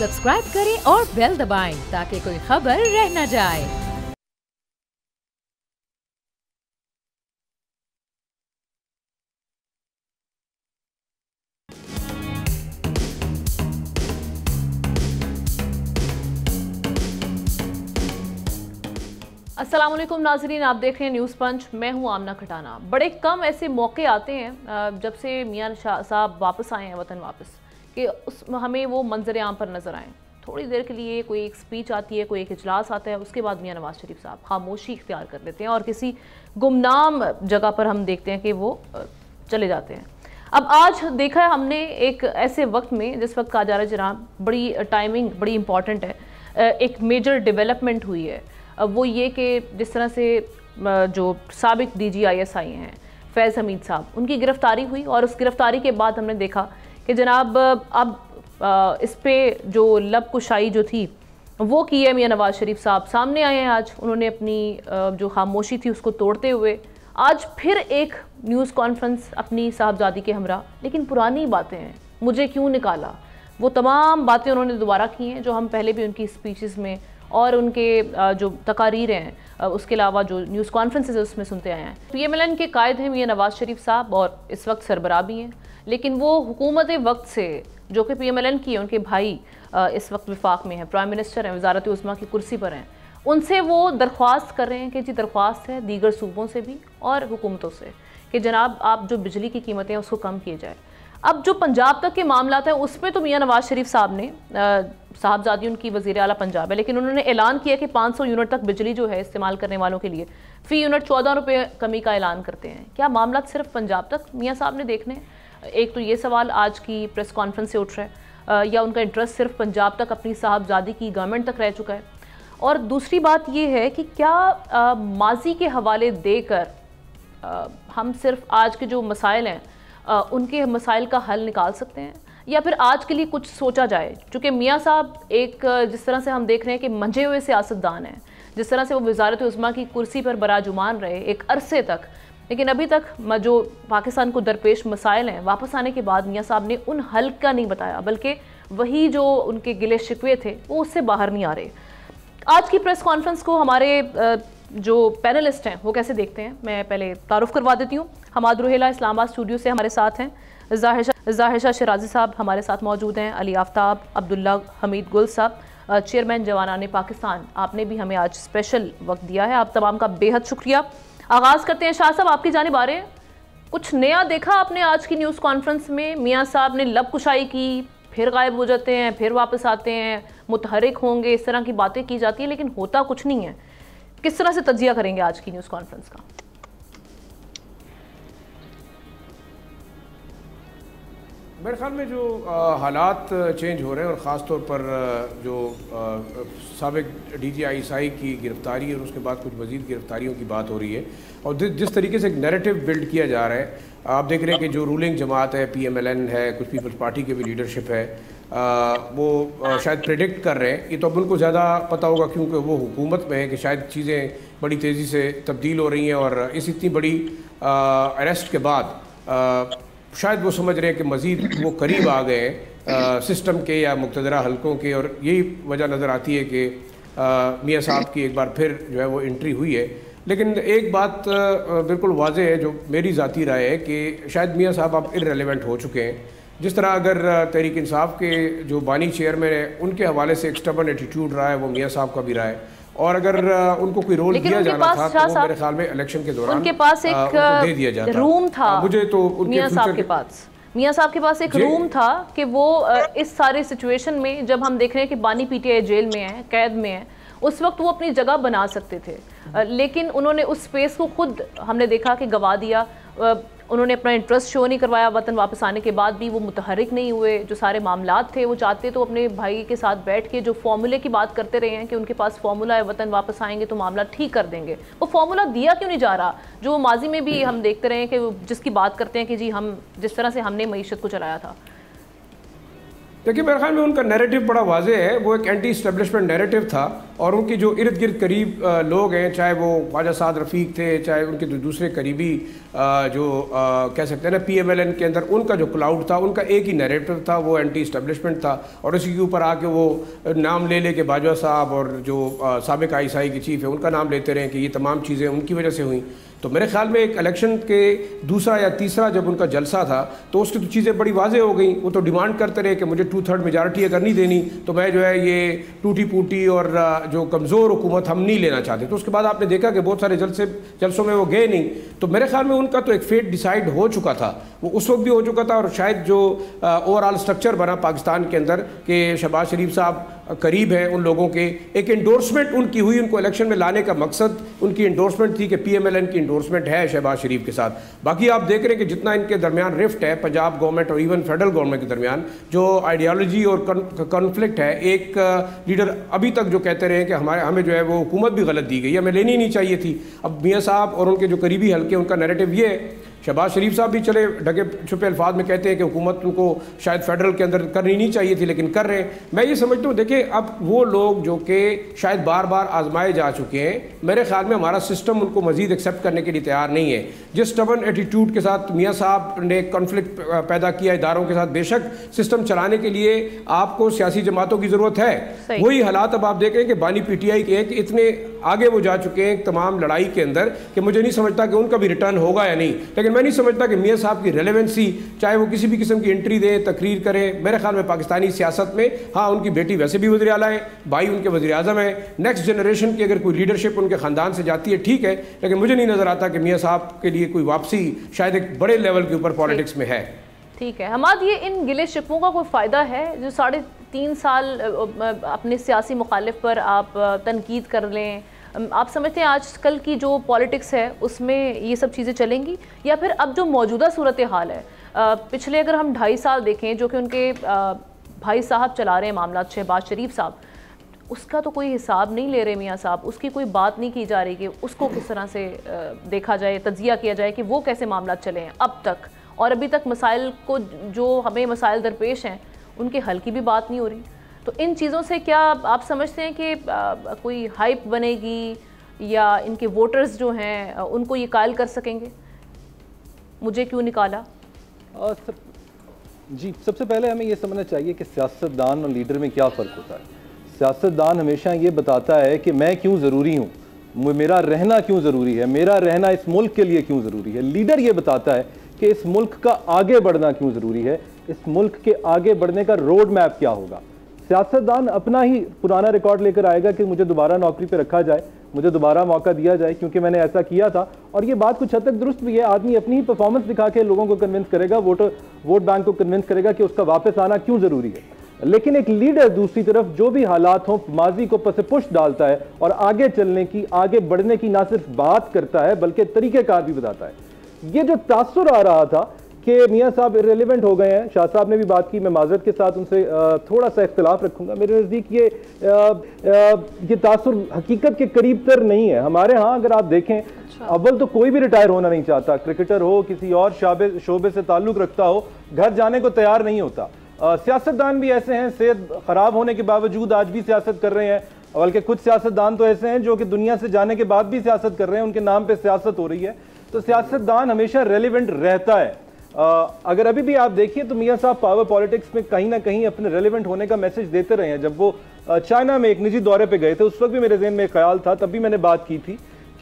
Subscribe करें और bell दबाएं ताकि कोई खबर रह न जाए। अस्सलाम वालेकुम नाजरीन, आप देख रहे हैं न्यूज़ पंच। मैं हूं आमना खटाना। बड़े कम ऐसे मौके आते हैं जब से मियां शाह साहब वापस आए हैं वतन वापस कि हमें वो मंजर आम पर नज़र आएँ। थोड़ी देर के लिए कोई एक स्पीच आती है, कोई एक इजलास आता है, उसके बाद मियां नवाज शरीफ साहब खामोशी इख्तियार कर लेते हैं और किसी गुमनाम जगह पर हम देखते हैं कि वो चले जाते हैं। अब आज देखा है हमने एक ऐसे वक्त में जिस वक्त कहा जा रहा है जनाब बड़ी टाइमिंग बड़ी इंपॉर्टेंट है, एक मेजर डेवलपमेंट हुई है। वो ये कि जिस तरह से जो साबिक DGISI हैं फैज़ हमीद साहब, उनकी गिरफ़्तारी हुई और उस गिरफ़्तारी के बाद हमने देखा कि जनाब अब इस पे जो लब कुशाई जो थी वो की है मियां नवाज शरीफ साहब सामने आए हैं। आज उन्होंने अपनी जो खामोशी थी उसको तोड़ते हुए आज फिर एक न्यूज़ कॉन्फ्रेंस अपनी साहबजादी के हमरा, लेकिन पुरानी बातें हैं, मुझे क्यों निकाला, वो तमाम बातें उन्होंने दोबारा की हैं जो हम पहले भी उनकी स्पीचेस में और उनके जो तकारीर हैं उसके अलावा जो न्यूज़ कॉन्फ्रेंसेस है उसमें सुनते आए हैं। PMLN के कायद हैं मियां नवाज शरीफ साहब और इस वक्त सरबराह भी हैं, लेकिन वो हुकूमत वक्त से जो कि PMLN की है, उनके भाई इस वक्त विफाक में हैं, प्राइम मिनिस्टर हैं, वज़ारत उज़्मा की कुर्सी पर हैं, उनसे वो दरख्वास्त कर रहे हैं कि जी दरख्वास्त है दीगर सूबों से भी और हुकूमतों से कि जनाब आप जो बिजली की कीमतें हैं उसको कम किए जाए। अब जो पंजाब तक के मामला हैं उसमें तो मियां नवाज शरीफ साहब ने साहबजादी उनकी वज़ीर आला पंजाब है, लेकिन उन्होंने ऐलान किया कि 500 यूनिट तक बिजली जो है इस्तेमाल करने वालों के लिए फ़ी यूनिट 14 रुपये कमी का ऐलान करते हैं। क्या मामला सिर्फ पंजाब तक मियां साहब ने देखने? एक तो ये सवाल आज की प्रेस कॉन्फ्रेंस से उठ रहा है, या उनका इंटरेस्ट सिर्फ पंजाब तक अपनी साहबजादी की गवर्नमेंट तक रह चुका है। और दूसरी बात ये है कि क्या माजी के हवाले देकर हम सिर्फ आज के जो मसाइल हैं उनके मसाइल का हल निकाल सकते हैं, या फिर आज के लिए कुछ सोचा जाए? चूँकि मियां साहब एक जिस तरह से हम देख रहे हैं कि मंझे हुए सियासतदान हैं, जिस तरह से वो वज़ारत उज़्मा की कुर्सी पर बराजुमान रहे एक अरसे तक, लेकिन अभी तक जो पाकिस्तान को दरपेश मसाइल हैं वापस आने के बाद मियां साहब ने उन हल का नहीं बताया, बल्कि वही जो उनके गिले शिकवे थे वो उससे बाहर नहीं आ रहे। आज की प्रेस कॉन्फ्रेंस को हमारे जो पैनलिस्ट हैं वो कैसे देखते हैं, मैं पहले तारुफ करवा देती हूँ। हमाद रुहेला इस्लामाबाद स्टूडियो से हमारे साथ हैं, ज़ाहिर शाह शिराजी साहब हमारे साथ मौजूद हैं, अली आफ्ताब, अब्दुल्ला हमीद गुल साहब, चेयरमैन जवानाने पाकिस्तान, आपने भी हमें आज स्पेशल वक्त दिया है, आप तमाम का बेहद शुक्रिया। आगाज़ करते हैं, शाह साहब आपकी जानिब आ रहे हैं। कुछ नया देखा आपने आज की न्यूज़ कॉन्फ्रेंस में? मियाँ साहब ने लब कुशाई की, फिर गायब हो जाते हैं, फिर वापस आते हैं, मुतहरिक होंगे, इस तरह की बातें की जाती हैं लेकिन होता कुछ नहीं है। किस तरह से तज्जिया करेंगे आज की न्यूज़ कॉन्फ्रेंस का? मेरे ख्याल में जो हालात चेंज हो रहे हैं और ख़ास तौर पर जो साबिक DGISI की गिरफ़्तारी और उसके बाद कुछ मज़ीद गिरफ़्तारियों की बात हो रही है और जिस तरीके से एक नैरेटिव बिल्ड किया जा रहा है, आप देख रहे हैं कि जो रूलिंग जमात है, PMLN है, कुछ पीपल्स पार्टी की भी लीडरशिप है, वो शायद प्रेडिक्ट कर रहे हैं। ये तो अब उनको ज़्यादा पता होगा क्योंकि वो हुकूमत में है कि शायद चीज़ें बड़ी तेज़ी से तब्दील हो रही हैं और इस इतनी बड़ी अरेस्ट के बाद शायद वो समझ रहे हैं कि मज़ीद वो करीब आ गए हैं सिस्टम के या मुक़्तदरा हलकों के, और यही वजह नज़र आती है कि मियां साहब की एक बार फिर जो है वो एंट्री हुई है। लेकिन एक बात बिल्कुल वाज़ेह है जो मेरी ज़ाती राय है कि शायद मियां साहब अब इररेलेवेंट हो चुके हैं। जिस तरह अगर तहरीक इंसाफ के जो बानी चेयरमैन है उनके हवाले से एक स्टबर्न एटीट्यूड रहा है, वो मियां साहब का भी रहा है, और अगर उनको कोई रोल दिया जाना था तो वो मेरे ख्याल में इलेक्शन के दौरान उनके पास एक दे दिया जाता। रूम था मुझे तो मियां साहब के पास एक रूम था कि वो इस सारे सिचुएशन में, जब हम देख रहे हैं कि बानी PTI जेल में है, कैद में है, उस वक्त वो अपनी जगह बना सकते थे, लेकिन उन्होंने उस स्पेस को खुद हमने देखा कि गवा दिया। उन्होंने अपना इंटरेस्ट शो नहीं करवाया, वतन वापस आने के बाद भी वो मुतहरिक नहीं हुए। जो सारे मामलात थे वो चाहते तो अपने भाई के साथ बैठ के जो फॉर्मूले की बात करते रहे हैं कि उनके पास फॉर्मूला है, वतन वापस आएंगे तो मामला ठीक कर देंगे, वो फॉर्मूला दिया क्यों नहीं जा रहा? जो माजी में भी हम देखते रहे कि जिसकी बात करते हैं कि जी हम जिस तरह से हमने मईशत को चलाया था। देखिए मेरे ख्याल में उनका नैरेटिव बड़ा वाज़ेह है, वो एक एंटी इस्टेब्लिशमेंट नैरेटिव था और उनके जो इर्द गिर्द करीब लोग हैं, चाहे वो ख्वाजा साद रफ़ीक थे, चाहे उनके जो दूसरे करीबी जो कह सकते हैं ना PMLN के अंदर उनका जो क्लाउड था, उनका एक ही नैरेटिव था, वो एंटी इस्टेब्लिशमेंट था। और इसी के ऊपर आके वो नाम ले ले के बाजवा साहब और जो साबिक ISI के चीफ़ है उनका नाम लेते रहे कि ये तमाम चीज़ें उनकी वजह से हुई। तो मेरे ख्याल में एक इलेक्शन के दूसरा या तीसरा जब उनका जलसा था तो उसकी तो चीज़ें बड़ी वाज़ेह हो गई। वो तो डिमांड करते रहे कि मुझे 2/3 मेजॉरिटी अगर नहीं देनी तो मैं जो है ये टूटी फूटी और जो कमज़ोर हुकूमत हम नहीं लेना चाहते। तो उसके बाद आपने देखा कि बहुत सारे जलसों में वो गए नहीं। तो मेरे ख्याल में उनका तो एक फेट डिसाइड हो चुका था, वो उस वक्त भी हो चुका था। और शायद जो ओवरऑल स्ट्रक्चर बना पाकिस्तान के अंदर कि शहबाज शरीफ साहब करीब है उन लोगों के, एक एंडोर्समेंट उनकी हुई, उनको इलेक्शन में लाने का मकसद उनकी एंडोर्समेंट थी कि PMLN की एंडोर्समेंट है शहबाज शरीफ के साथ। बाकी आप देख रहे हैं कि जितना इनके दरमियान रिफ्ट है पंजाब गवर्नमेंट और इवन फेडरल गवर्नमेंट के दरमियान, जो आइडियालॉजी और कॉन्फ्लिक्ट है, एक लीडर अभी तक जो कहते रहे कि हमें जो है वो हुकूमत भी गलत दी गई, हमें लेनी नहीं चाहिए थी। अब मियाँ साहब और उनके जो करीबी हल्के, उनका नैरेटिव ये है। शहबाज शरीफ साहब भी चले ढके छुपे अल्फाज में कहते हैं कि हुकूमत उनको शायद फेडरल के अंदर करनी नहीं चाहिए थी, लेकिन कर रहे हैं। मैं ये समझता हूँ, देखिए अब वो लोग जो कि शायद बार बार आजमाए जा चुके हैं, मेरे ख्याल में हमारा सिस्टम उनको मजीद एक्सेप्ट करने के लिए तैयार नहीं है। जिस स्टबर्न एटीट्यूड के साथ मियाँ साहब ने कॉन्फ्लिक्ट पैदा किया इदारों के साथ, बेशक सिस्टम चलाने के लिए आपको सियासी जमातों की ज़रूरत है। वही हालात अब आप देखें कि बानी PTI के एक इतने आगे वो जा चुके हैं तमाम लड़ाई के अंदर कि मुझे नहीं समझता कि उनका भी रिटर्न होगा या नहीं। लेकिन मैं नहीं समझता कि मियाँ साहब की रेलेवेंसी, चाहे वो किसी भी किस्म की एंट्री दें, तकरीर करें, मेरे ख्याल में पाकिस्तानी सियासत में, हाँ उनकी बेटी वैसे भी वज़ीर आला है, भाई उनके वज़ीर आज़म है, नेक्स्ट जनरेशन की अगर कोई लीडरशिप उनके ख़ानदान से जाती है ठीक है, लेकिन मुझे नहीं नज़र आता कि मियाँ साहब के लिए कोई वापसी शायद एक बड़े लेवल के ऊपर पॉलिटिक्स में है। ठीक है हमाद, ये इन गिले शिकवों का कोई फ़ायदा है जो 3.5 साल अपने सियासी मुखालिफ पर आप तनकीद कर लें? आप समझते हैं आजकल की जो पॉलिटिक्स है उसमें ये सब चीज़ें चलेंगी, या फिर अब जो मौजूदा सूरत हाल है, पिछले अगर हम 2.5 साल देखें जो कि उनके भाई साहब चला रहे हैं मामला, शहबाज शरीफ साहब, उसका तो कोई हिसाब नहीं ले रहे मियाँ साहब, उसकी कोई बात नहीं की जा रही कि उसको किस तरह से देखा जाए, तज्जिया किया जाए कि वो कैसे मामला चले हैं अब तक। और अभी तक मसाइल को, जो हमें मसाइल दरपेश हैं, उनके हल की भी बात नहीं हो रही। तो इन चीज़ों से क्या आप समझते हैं कि कोई हाइप बनेगी या इनके वोटर्स जो हैं उनको ये कायल कर सकेंगे, मुझे क्यों निकाला? जी, सबसे पहले हमें ये समझना चाहिए कि सियासतदान और लीडर में क्या फ़र्क होता है। सियासतदान हमेशा ये बताता है कि मैं क्यों ज़रूरी हूँ, मेरा रहना क्यों ज़रूरी है, मेरा रहना इस मुल्क के लिए क्यों ज़रूरी है। लीडर ये बताता है कि इस मुल्क का आगे बढ़ना क्यों ज़रूरी है, इस मुल्क के आगे बढ़ने का रोड मैप क्या होगा। सियासतदान अपना ही पुराना रिकॉर्ड लेकर आएगा कि मुझे दोबारा नौकरी पे रखा जाए, मुझे दोबारा मौका दिया जाए क्योंकि मैंने ऐसा किया था। और ये बात कुछ हद तक दुरुस्त भी है, आदमी अपनी ही परफॉर्मेंस दिखा के लोगों को कन्विंस करेगा, वोट बैंक को कन्विंस करेगा कि उसका वापस आना क्यों ज़रूरी है। लेकिन एक लीडर दूसरी तरफ जो भी हालात हों, माजी को पसपुश डालता है और आगे चलने की, आगे बढ़ने की ना सिर्फ बात करता है बल्कि तरीक़ेकार भी बताता है। ये जो तासुर आ रहा था कि मियाँ साहब इरेलीवेंट हो गए हैं, शाह साहब ने भी बात की, मैं माजरत के साथ उनसे थोड़ा सा इख्तिलाफ रखूंगा। मेरे नज़दीक ये तासुर हकीकत के करीब तर नहीं है। हमारे यहाँ अगर आप देखें, अव्वल तो कोई भी रिटायर होना नहीं चाहता, क्रिकेटर हो, किसी और शोबे से ताल्लुक़ रखता हो, घर जाने को तैयार नहीं होता। सियासतदान भी ऐसे हैं, सेहत ख़राब होने के बावजूद आज भी सियासत कर रहे हैं, बल्कि कुछ सियासतदान तो ऐसे हैं जो कि दुनिया से जाने के बाद भी सियासत कर रहे हैं, उनके नाम पर सियासत हो रही है। तो सियासतदान हमेशा रेलिवेंट रहता है। अगर अभी भी आप देखिए तो मियाँ साहब पावर पॉलिटिक्स में कहीं ना कहीं अपने रेलिवेंट होने का मैसेज देते रहे हैं। जब वो चाइना में एक निजी दौरे पे गए थे, उस वक्त भी मेरे ज़हन में एक ख्याल था, तब भी मैंने बात की थी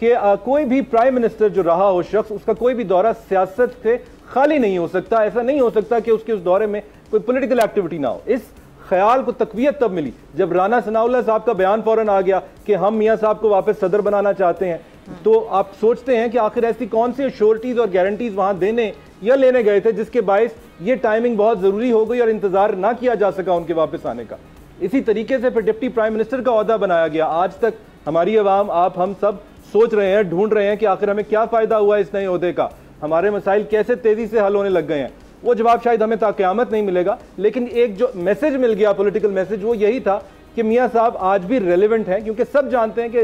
कि कोई भी प्राइम मिनिस्टर जो रहा हो शख्स, उसका कोई भी दौरा सियासत से खाली नहीं हो सकता। ऐसा नहीं हो सकता कि उसके उस दौरे में कोई पॉलिटिकल एक्टिविटी ना हो। इस ख्याल को तकवीयत तब मिली जब राना सनाउल्लाह साहब का बयान फौरन आ गया कि हम मियाँ साहब को वापस सदर बनाना चाहते हैं। तो आप सोचते हैं कि आखिर ऐसी कौन सी श्योरिटीज और गारंटीज वहां देने या लेने गए थे जिसके बायस ये टाइमिंग बहुत जरूरी हो गई और इंतजार ना किया जा सका उनके वापस आने का। इसी तरीके से फिर डिप्टी प्राइम मिनिस्टर का ओहदा बनाया गया। आज तक हमारी अवाम, आप, हम सब सोच रहे हैं, ढूंढ रहे हैं कि आखिर हमें क्या फायदा हुआ इस नए ओहदे का, हमारे मसाइल कैसे तेजी से हल होने लग गए हैं। वो जवाब शायद हमें क़यामत नहीं मिलेगा, लेकिन एक जो मैसेज मिल गया, पॉलिटिकल मैसेज, वो यही था कि मियाँ साहब आज भी रेलेवेंट हैं, क्योंकि सब जानते हैं कि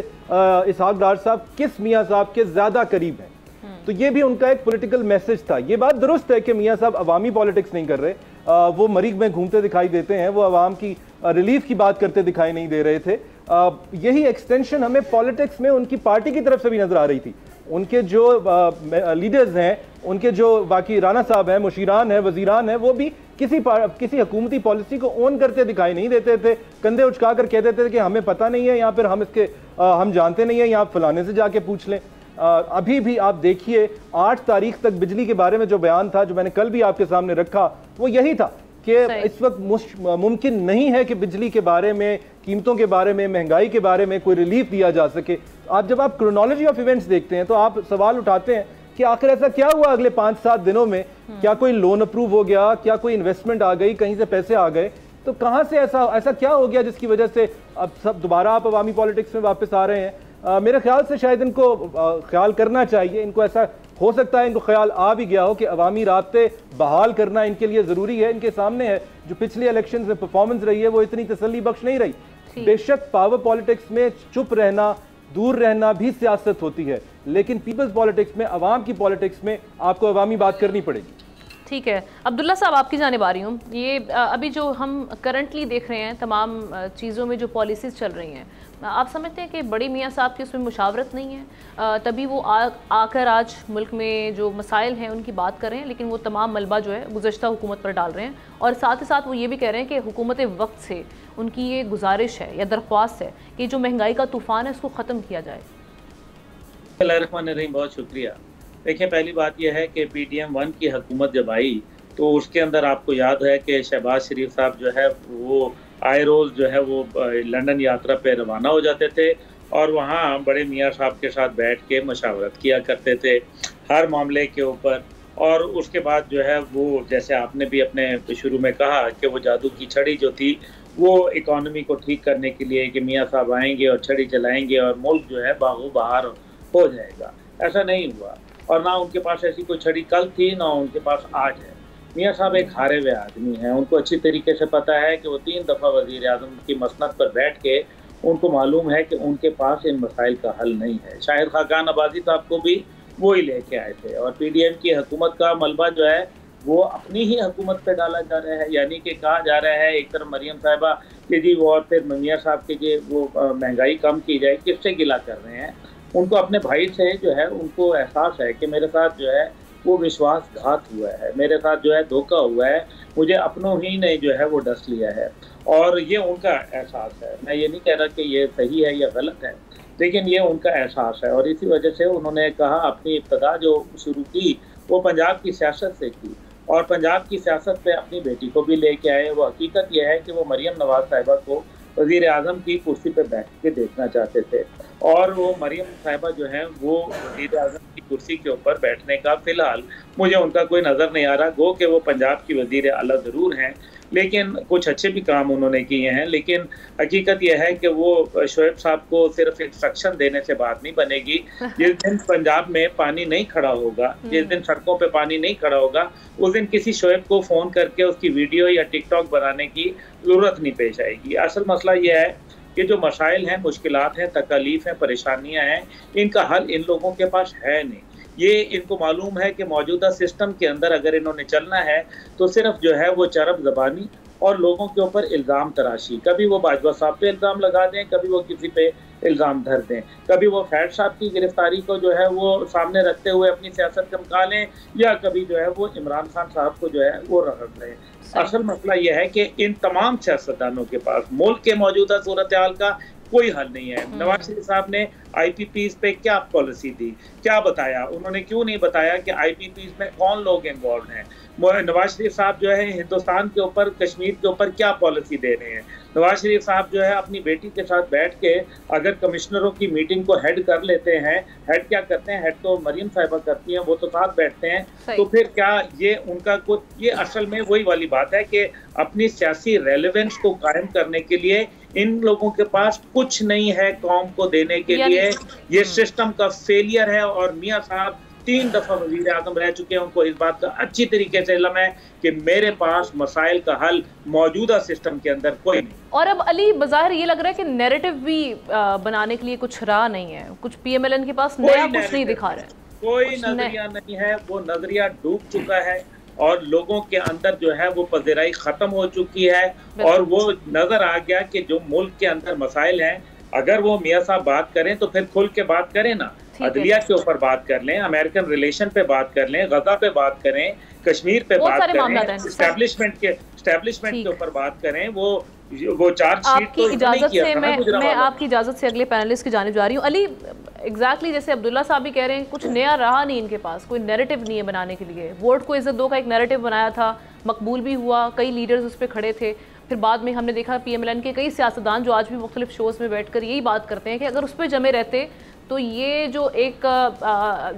इसहाक डार साहब किस मियाँ साहब के ज्यादा करीब हैं। तो ये भी उनका एक पॉलिटिकल मैसेज था। ये बात दुरुस्त है कि मियाँ साहब अवामी पॉलिटिक्स नहीं कर रहे, वो मरीग में घूमते दिखाई देते हैं, वो आवाम की रिलीफ की बात करते दिखाई नहीं दे रहे थे। यही एक्सटेंशन हमें पॉलिटिक्स में उनकी पार्टी की तरफ से भी नजर आ रही थी। उनके जो लीडर्स हैं, उनके जो बाकी राना साहब हैं, मुशीरान हैं, वजीरान हैं, वो भी किसी हुकूमती पॉलिसी को ओन करते दिखाई नहीं देते थे। कंधे उचकाकर कह देते थे कि हमें पता नहीं है, या फिर हम जानते नहीं है, या फलाने से जाके पूछ लें। अभी भी आप देखिए 8 तारीख तक बिजली के बारे में जो बयान था, जो मैंने कल भी आपके सामने रखा, वो यही था कि इस वक्त मुमकिन नहीं है कि बिजली के बारे में, कीमतों के बारे में, महंगाई के बारे में कोई रिलीफ दिया जा सके। जब आप क्रोनोलॉजी ऑफ इवेंट्स देखते हैं तो आप सवाल उठाते हैं कि आखिर ऐसा क्या हुआ अगले 5-7 दिनों में? क्या कोई लोन अप्रूव हो गया? क्या कोई इन्वेस्टमेंट आ गई? कहीं से पैसे आ गए? तो कहां से ऐसा क्या हो गया जिसकी वजह से अब सब दोबारा आप अवामी पॉलिटिक्स में वापस आ रहे हैं? मेरे ख्याल से शायद इनको ख्याल करना चाहिए। इनको ऐसा हो सकता है, इनको ख्याल आ भी गया हो कि अवामी राब्ते बहाल करना इनके लिए ज़रूरी है। इनके सामने है जो पिछले इलेक्शन में परफॉर्मेंस रही है, वो इतनी तसल्ली बख्श नहीं रही। बेशक पावर पॉलिटिक्स में चुप रहना, दूर रहना भी सियासत होती है, लेकिन पीपल्स पॉलिटिक्स में, अवाम की पॉलिटिक्स में आपको अवामी बात करनी पड़ेगी। ठीक है अब्दुल्ला साहब, आपकी जानिब आ रही हूँ। ये अभी जो हम करंटली देख रहे हैं, तमाम चीज़ों में जो पॉलिसीज़ चल रही हैं, आप समझते हैं कि बड़ी मियाँ साहब की उसमें मुशावरत नहीं है? तभी वो आकर आज मुल्क में जो मसाइल हैं उनकी बात कर रहे हैं, लेकिन वो तमाम मलबा जो है गुज़श्ता हुकूमत पर डाल रहे हैं, और साथ ही साथ वो ये भी कह रहे हैं कि हुकूमत वक्त से उनकी ये गुजारिश है या दरख्वास्त है कि जो महंगाई का तूफ़ान है उसको ख़त्म किया जाए। बहुत शुक्रिया। देखिए, पहली बात यह है कि PTM 1 की हुकूमत जब आई तो उसके अंदर आपको याद है कि शहबाज शरीफ साहब जो है वो आए रोज़ जो है वो लंदन यात्रा पे रवाना हो जाते थे और वहाँ बड़े मियाँ साहब के साथ बैठ के मशावरत किया करते थे हर मामले के ऊपर। और उसके बाद जो है वो, जैसे आपने भी अपने शुरू में कहा कि वो जादू की छड़ी जो थी वो इकॉनमी को ठीक करने के लिए कि मियाँ साहब आएंगे और छड़ी चलाएंगे और मुल्क जो है बागो बहार हो जाएगा। ऐसा नहीं हुआ, और ना उनके पास ऐसी कोई छड़ी कल थी, ना उनके पास आज है। मियाँ साहब एक हारे हुए आदमी हैं, उनको अच्छी तरीके से पता है कि वो 3 दफ़ा वज़ीर आज़म की मसनद पर बैठ के उनको मालूम है कि उनके पास इन मसाइल का हल नहीं है। शाहिद खाकान अब्बासी साहब को भी वो ही लेके आए थे, और PDM की हुकूमत का मलबा जो है वो अपनी ही हुकूमत पे डाला जा रहा है। यानी कि कहा जा रहा है एक तरफ मरियम साहिबा कि जी वो, और फिर मियाँ साहब के जी वो महंगाई कम की जाए। किससे गिला कर रहे हैं? उनको अपने भाई से जो है उनको एहसास है कि मेरे साथ जो है वो विश्वासघात हुआ है, मेरे साथ जो है धोखा हुआ है, मुझे अपनों ही ने जो है वो डस लिया है, और ये उनका एहसास है। मैं ये नहीं कह रहा कि ये सही है या गलत है, लेकिन ये उनका एहसास है। और इसी वजह से उन्होंने कहा, अपनी इब्तदा जो शुरू की वो पंजाब की सियासत से की, और पंजाब की सियासत पे अपनी बेटी को भी लेके आए। वो हकीकत यह है कि वो मरियम नवाज साहिबा को वज़ीर आज़म की कुर्सी पे बैठ के देखना चाहते थे, और वो मरियम साहिबा जो है वो वज़ीर आज़म की कुर्सी के ऊपर बैठने का फ़िलहाल मुझे उनका कोई नज़र नहीं आ रहा। गो कि वो पंजाब की वज़ीर आला ज़रूर हैं, लेकिन कुछ अच्छे भी काम उन्होंने किए हैं। लेकिन हकीकत यह है कि वो शोएब साहब को सिर्फ इंस्ट्रक्शन देने से बात नहीं बनेगी। जिस दिन पंजाब में पानी नहीं खड़ा होगा, जिस दिन सड़कों पे पानी नहीं खड़ा होगा, उस दिन किसी शोएब को फ़ोन करके उसकी वीडियो या टिकटॉक बनाने की ज़रूरत नहीं पेश आएगी। असल मसला यह है कि जो मसाइल हैं, मुश्किलात हैं, तकलीफ़ हैं, परेशानियाँ हैं, इनका हल इन लोगों के पास है नहीं। ये इनको मालूम है कि मौजूदा सिस्टम के अंदर अगर इन्होंने चलना है तो सिर्फ जो है वो चरब ज़बानी और लोगों के ऊपर इल्ज़ाम तराशी, कभी वो बाजवा साहब पे इल्ज़ाम लगा दें, कभी वो किसी पे इल्ज़ाम धर दें, कभी वो फैट साहब की गिरफ्तारी को जो है वो सामने रखते हुए अपनी सियासत चमका लें, या कभी जो है वो इमरान खान साहब को जो है वो रगड़ लें। असल मसला यह है कि इन तमाम सियासतदानों के पास मुल्क के मौजूदा सूरत हाल का कोई हल नहीं है। नवाज शरीफ साहब ने IPPs पे क्या पॉलिसी दी, क्या बताया? उन्होंने क्यों नहीं बताया कि IPPs में कौन लोग इन्वॉल्व हैं? नवाज शरीफ साहब जो है हिंदुस्तान के ऊपर, कश्मीर के ऊपर क्या पॉलिसी दे रहे हैं? नवाज शरीफ साहब जो है अपनी बेटी के साथ बैठ के अगर कमिश्नरों की मीटिंग को हेड कर लेते हैं, हेड क्या करते हैं, हेड तो मरियम साहिबा करती हैं, वो तो साथ बैठते हैं, तो फिर क्या ये उनका कुछ, ये असल में वही वाली बात है कि अपनी सियासी रेलेवेंस को कायम करने के लिए इन लोगों के पास कुछ नहीं है कौम को देने के लिए। ये सिस्टम का फेलियर है, और मियाँ साहब 3 दफ़ा वज़ीर आज़म रह चुके हैं, उनको इस बात का अच्छी तरीके से इल्म है कि मेरे पास मसाइल का हल मौजूदा सिस्टम के अंदर कोई नहीं। और अब अली, बज़ाहिर ये लग रहा है कि नैरेटिव भी बनाने के लिए कुछ राह नहीं है, कुछ PMLN के पास नया कुछ नहीं दिखा रहे, कोई नजरिया नहीं है, वो नजरिया डूब चुका है। और लोगों के अंदर जो है वो पज़ीराई खत्म हो चुकी है और वो नजर आ गया कि जो मुल्क के अंदर मसाइल हैं, अगर वो मियां साहब बात करें तो फिर खुल के बात करें ना, अदलिया के ऊपर बात कर लें, अमेरिकन रिलेशन पे बात कर लें, गजा पे बात करें, कश्मीर पे बात करें, एस्टैब्लिशमेंट के ऊपर बात करें। वो चार्जशीट आपकी इजाजत से मैं आपकी इजाजत से अगले पैनलिस्ट की जानिब जा रही हूँ। अली, एग्जैक्टली जैसे अब्दुल्ला साहब भी कह रहे हैं, कुछ नया रहा नहीं इनके पास, कोई नैरेटिव नहीं है बनाने के लिए। वोट को इज्जत दो का एक नैरेटिव बनाया था, मकबूल भी हुआ, कई लीडर्स उस पर खड़े थे। फिर बाद में हमने देखा PMLN के कई सियासतदान जो आज भी मुख्तलिफ शोज़ में बैठ कर यही बात करते हैं कि अगर उस पर जमे रहते तो ये जो एक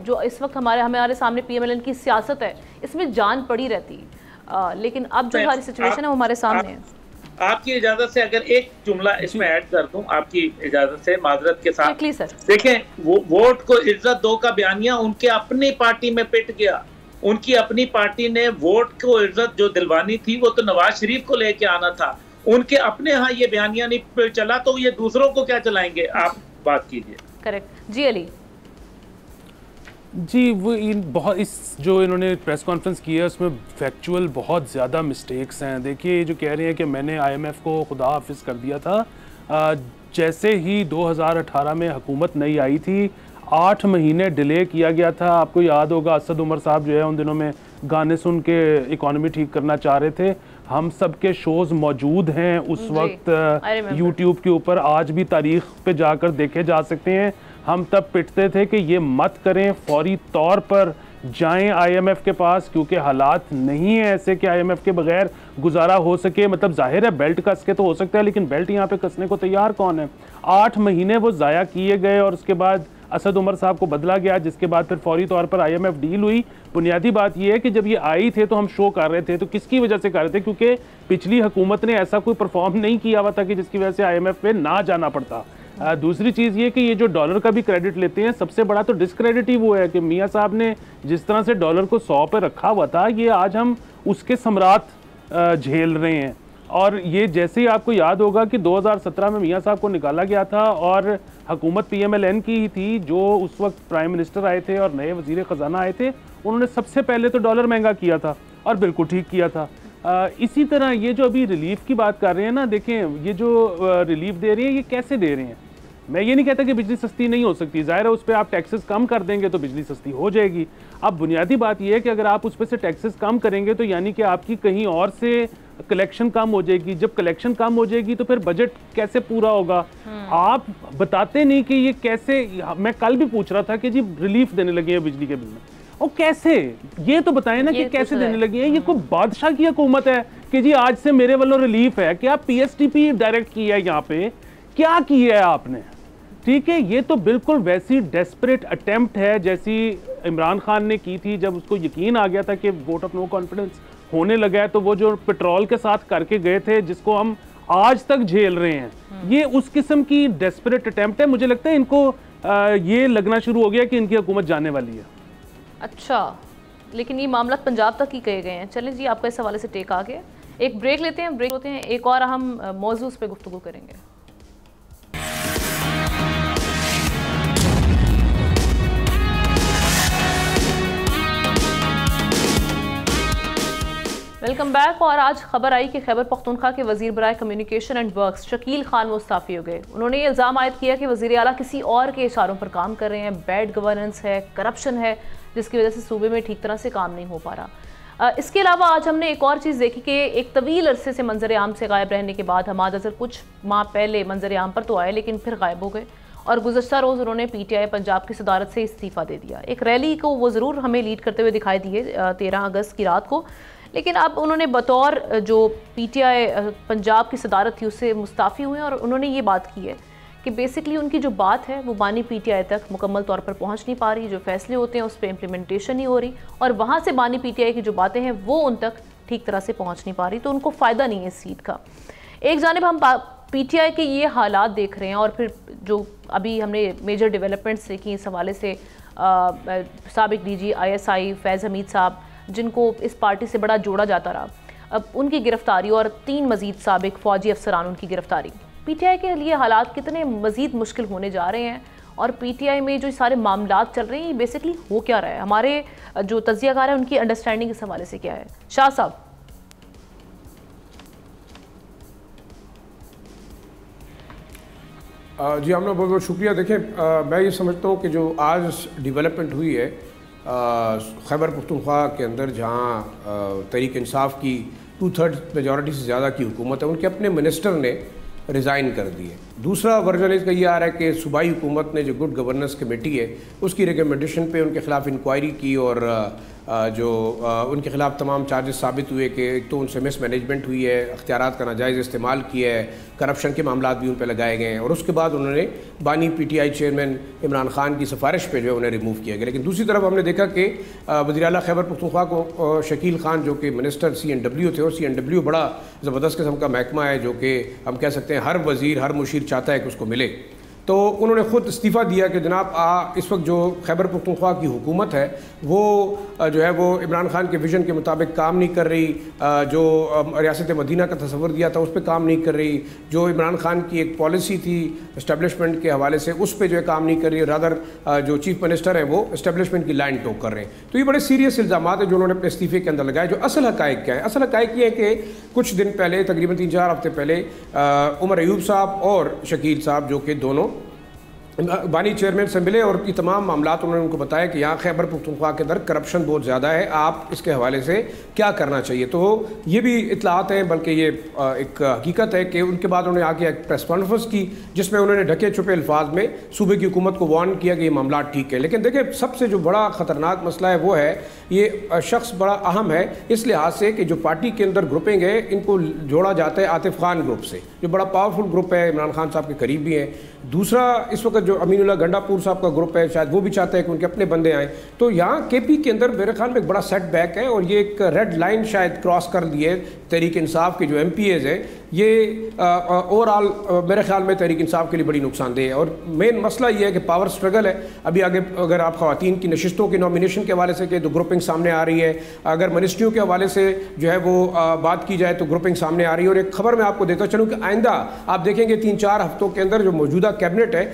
जो इस वक्त हमारे सामने PMLN की सियासत है, इसमें जान पड़ी रहती। लेकिन अब जो हमारी सिचुएशन है वो हमारे सामने है। आपकी इजाजत से अगर एक जुमला इसमें ऐड कर दूं, आपकी इजाजत से, माजरत के साथ, देखें, वो वोट को इज्जत दो का बयानिया उनके अपनी पार्टी में पिट गया। उनकी अपनी पार्टी ने वोट को इज्जत जो दिलवानी थी वो तो नवाज शरीफ को लेके आना था, उनके अपने यहाँ ये बयानिया नहीं चला तो ये दूसरों को क्या चलाएंगे? आप बात कीजिए। करेक्ट जी अली जी, वो बहुत इस जो इन्होंने प्रेस कॉन्फ्रेंस की है उसमें फैक्चुअल बहुत ज़्यादा मिस्टेक्स हैं। देखिए, ये जो कह रहे हैं कि मैंने IMF को खुदा हाफिज़ कर दिया था, जैसे ही 2018 में हुकूमत नई आई थी, 8 महीने डिले किया गया था। आपको याद होगा असद उमर साहब जो है उन दिनों में गाने सुन के इकॉनमी ठीक करना चाह रहे थे। हम सब के शोज़ मौजूद हैं उस वक्त YouTube के ऊपर, आज भी तारीख़ पे जाकर देखे जा सकते हैं। हम तब पिटते थे कि ये मत करें, फौरी तौर पर जाएं IMF के पास, क्योंकि हालात नहीं है ऐसे कि IMF के बगैर गुजारा हो सके। मतलब जाहिर है बेल्ट कस के तो हो सकता है, लेकिन बेल्ट यहाँ पे कसने को तैयार कौन है? 8 महीने वो ज़ाया किए गए और उसके बाद असद उमर साहब को बदला गया, जिसके बाद फिर फौरी तौर पर IMF डील हुई। बुनियादी बात यह है कि जब ये आई थे तो हम शो कर रहे थे, तो किसकी वजह से कर रहे थे? क्योंकि पिछली हुकूमत ने ऐसा कोई परफॉर्म नहीं किया हुआ था कि जिसकी वजह से IMF पे ना जाना पड़ता। दूसरी चीज़ ये कि ये जो डॉलर का भी क्रेडिट लेते हैं, सबसे बड़ा तो डिस्क्रेडिट ही वो है कि मियाँ साहब ने जिस तरह से डॉलर को 100 पे रखा हुआ था, ये आज हम उसके सम्राट झेल रहे हैं। और ये जैसे ही आपको याद होगा कि 2017 में मियाँ साहब को निकाला गया था और हुकूमत PMLN की ही थी, जो उस वक्त प्राइम मिनिस्टर आए थे और नए वजीर ख़जाना आए थे, उन्होंने सबसे पहले तो डॉलर महंगा किया था और बिल्कुल ठीक किया था। इसी तरह ये जो अभी रिलीफ की बात कर रहे हैं ना, देखें ये जो रिलीफ दे रहे हैं ये कैसे दे रहे हैं। मैं ये नहीं कहता कि बिजली सस्ती नहीं हो सकती, ज़ाहिर है उस पर आप टैक्सेस कम कर देंगे तो बिजली सस्ती हो जाएगी। अब बुनियादी बात यह है कि अगर आप उस पर से टैक्सेस कम करेंगे तो यानी कि आपकी कहीं और से कलेक्शन कम हो जाएगी। जब कलेक्शन कम हो जाएगी तो फिर बजट कैसे पूरा होगा? आप बताते नहीं कि ये कैसे। मैं कल भी पूछ रहा था कि जी रिलीफ देने लगे हैं बिजली के बिल में, और कैसे, ये तो बताएं ना कि कैसे देने लगे हैं। ये कोई बादशाह की हुकूमत है कि जी आज से मेरे वालों रिलीफ है? क्या PSTP डायरेक्ट किया है? यहाँ पे क्या किया है आपने? ठीक है, ये तो बिल्कुल वैसी डेस्परेट अटेम्प्ट है जैसी इमरान खान ने की थी जब उसको यकीन आ गया था कि वोट ऑफ नो कॉन्फिडेंस होने लगा है, तो वो जो पेट्रोल के साथ करके गए थे, जिसको हम आज तक झेल रहे हैं, ये उस किस्म की डेस्परेट अटेम्प्ट है। मुझे लगता है इनको ये लगना शुरू हो गया कि इनकी हुकूमत जाने वाली है। अच्छा, लेकिन ये मामला पंजाब तक ही कहे गए हैं। चलें जी, आपका इस हवाले से टेक आ गया। एक ब्रेक लेते हैं, ब्रेक होते हैं, एक और हम मौजूद पे गुफ्तगू करेंगे। Welcome back. और आज खबर आई कि खैबर पख्तूनख्वा के वजीर बराए communication and works Shakeel Khan मुस्ताफ़ी हो गए। उन्होंने ये इल्ज़ाम आयद किया कि वज़ीर आला किसी और के इशारों पर काम कर रहे हैं, बैड गवर्नेंस है, करप्शन है, जिसकी वजह से सूबे में ठीक तरह से काम नहीं हो पा रहा। इसके अलावा आज हमने एक और चीज़ देखी कि एक तवील अरसे से मंजर आम से गायब रहने के बाद हमाद अज़हर कुछ माह पहले मंजर आम पर तो आए, लेकिन फिर गायब हो गए और गुज़श्ता रोज़ उन्होंने PTI पंजाब की सदारत से इस्तीफ़ा दे दिया। एक रैली को वो ज़रूर हमें लीड करते हुए दिखाई दिए 13 अगस्त की रात को, लेकिन अब उन्होंने बतौर जो PTI पंजाब की सदारत थी उससे मुस्ताफ़ी हुए और उन्होंने ये बात की है कि बेसिकली उनकी जो बात है वो बानी PTI तक मुकम्मल तौर पर पहुंच नहीं पा रही, जो फैसले होते हैं उस पर इम्प्लीमेंटेशन नहीं हो रही और वहाँ से बानी PTI की जो बातें हैं वो उन तक ठीक तरह से पहुँच नहीं पा रही, तो उनको फ़ायदा नहीं है इस सीट का। एक जानिब हम PTI के ये हालात देख रहे हैं और फिर जो अभी हमने मेजर डेवलपमेंट्स देखी इस हवाले से, साबिक DG ISI फैज़ हमीद साहब जिनको इस पार्टी से बड़ा जोड़ा जाता रहा, अब उनकी गिरफ्तारी और 3 मज़ीद साबिक फ़ौजी अफसरान उनकी गिरफ्तारी, PTI के लिए हालात कितने मज़ीद मुश्किल होने जा रहे हैं और पीटीआई में जो सारे मामलात चल रहे हैं, ये बेसिकली हो क्या रहा है? हमारे जो तज्जियाकार है उनकी अंडरस्टैंडिंग इस हवाले से क्या है? शाह साहब। जी आपने बहुत बहुत शुक्रिया। देखें, मैं ये समझता हूँ कि जो आज डेवलपमेंट हुई है खैबर पख्तूनख्वा के अंदर, जहाँ तहरीक इंसाफ की 2/3 मेजॉरिटी से ज़्यादा की हुकूमत है, उनके अपने मिनिस्टर ने रिज़ाइन कर दिए। दूसरा वर्जन इसका ये आ रहा है कि सूबाई हुकूमत ने जो गुड गवर्नेंस कमेटी है उसकी रिकमेंडेशन पे उनके खिलाफ इंक्वायरी की और जो उनके खिलाफ तमाम चार्जेस साबित हुए कि एक तो उनसे मिस मैनेजमेंट हुई है, अख्तियारात का नाजायज़ इस्तेमाल किया है, करप्शन के मामला भी उन पर लगाए गए हैं, और उसके बाद उन्होंने बानी पीटीआई चेयरमैन इमरान खान की सिफारिश पे जो है उन्हें रिमूव किया गया। लेकिन दूसरी तरफ हमने देखा कि वज़ीर आला खैबर पख्तूनख्वा को शकील खान जो कि मिनिस्टर CNW थे, और CNW बड़ा ज़बरदस्त किस्म का महकमा है जो कि हम कह सकते हैं हर वज़ीर हर मुशीर चाहता है कि उसको मिले, तो उन्होंने ख़ुद इस्तीफ़ा दिया कि जनाब इस वक्त जो खैबर पख्तूनख्वा की हुकूमत है वो जो है वो इमरान खान के विज़न के मुताबिक काम नहीं कर रही, जो रियासत मदीना का तस्वर दिया था उस पर काम नहीं कर रही, जो इमरान खान की एक पॉलिसी थी इस्टेब्लिशमेंट के हवाले से उस पर जो है काम नहीं कर रही, रादर जो चीफ मिनिस्टर हैं वो इस्टेब्लिशमेंट की लाइन टोक कर रहे हैं। तो ये बड़े सीरियस इल्ज़ामात है जो उन्होंने अपने इस्तीफ़े के अंदर लगाए। जो असल हक़ाइक़ क्या है? असल हक़ाइक़ ये है कि कुछ दिन पहले, तकरीबन 3-4 हफ्ते पहले, उमर अयूब साहब और शकील साहब जो कि दोनों बानी चेयरमैन से मिले और ये तमाम मामलात उन्होंने उनको बताया कि यहाँ खैबर पख्तूनख्वा के अंदर करप्शन बहुत ज़्यादा है, आप इसके हवाले से क्या करना चाहिए। तो ये भी इतलात हैं, बल्कि ये एक हकीकत है कि उनके बाद उन्होंने आके एक प्रेस कॉन्फ्रेंस की जिसमें उन्होंने ढके छुपे अल्फाज में सूबे की हुकूमत को वार्न किया कि ये मामला ठीक है। लेकिन देखिए, सबसे जो बड़ा ख़तरनाक मसला है वो है ये शख्स बड़ा अहम है इस लिहाज से कि जो पार्टी के अंदर ग्रुपिंग है इनको जोड़ा जाता है आतिफ खान ग्रुप से, जो बड़ा पावरफुल ग्रुप है, इमरान खान साहब के करीब भी हैं। दूसरा इस वक्त जो अमीनुल्लाह गंडापुर साहब का ग्रुप है, शायद वो भी चाहते हैं कि उनके अपने बंदे आएँ। तो यहाँ KP के अंदर मेरे ख्याल में एक बड़ा सेटबैक है और ये एक रेड लाइन शायद क्रॉस कर दिए तहरीक इंसाफ के जो MPAs है। ये ओवरऑल मेरे ख्याल में तहरीक इंसाफ के लिए बड़ी नुकसानदेह है। और मेन मसला ये है कि पावर स्ट्रगल है। अभी आगे अगर आप ख़वातीन की नशिस्तों के नॉमिनेशन के हवाले से कि तो ग्रुपिंग सामने आ रही है, अगर मिनिस्ट्रियों के हवाले से जो है वो बात की जाए तो ग्रुपिंग सामने आ रही है। और एक खबर मैं आपको देता चलूँ कि आइंदा आप देखेंगे 3-4 हफ्तों के अंदर जो मौजूदा कैबिनेट है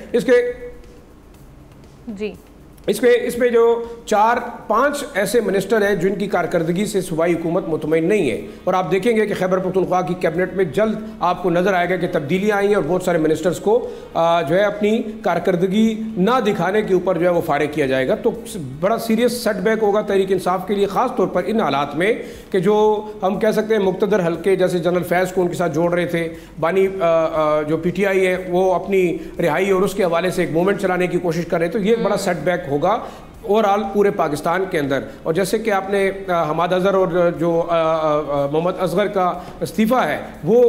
इसमें जो 4-5 ऐसे मिनिस्टर हैं जिनकी कारकर्दगी से सूबाई हुकूमत मुतमईन नहीं है। और आप देखेंगे कि खैबर पख्तूनख्वा की कैबिनेट में जल्द आपको नजर आएगा कि तब्दीलियां आई हैं और बहुत सारे मिनिस्टर्स को जो है अपनी कारकर्दगी ना दिखाने के ऊपर जो है वो फारिग किया जाएगा। तो बड़ा सीरियस सेटबैक होगा तहरीक इंसाफ के लिए, ख़ास तौर पर इन हालात में कि जो हम कह सकते हैं मुक़्तदर हल्के जैसे जनरल फैज़ को उनके साथ जोड़ रहे थे, बानी जो PTI है वो अपनी रिहाई और उसके हवाले से एक मूवमेंट चलाने की कोशिश कर रहे हैं। तो ये एक बड़ा सेटबैक होगा ओवरऑल पूरे पाकिस्तान के अंदर। और जैसे कि आपने हमाद अजहर और जो मोहम्मद असगर का इस्तीफ़ा है वो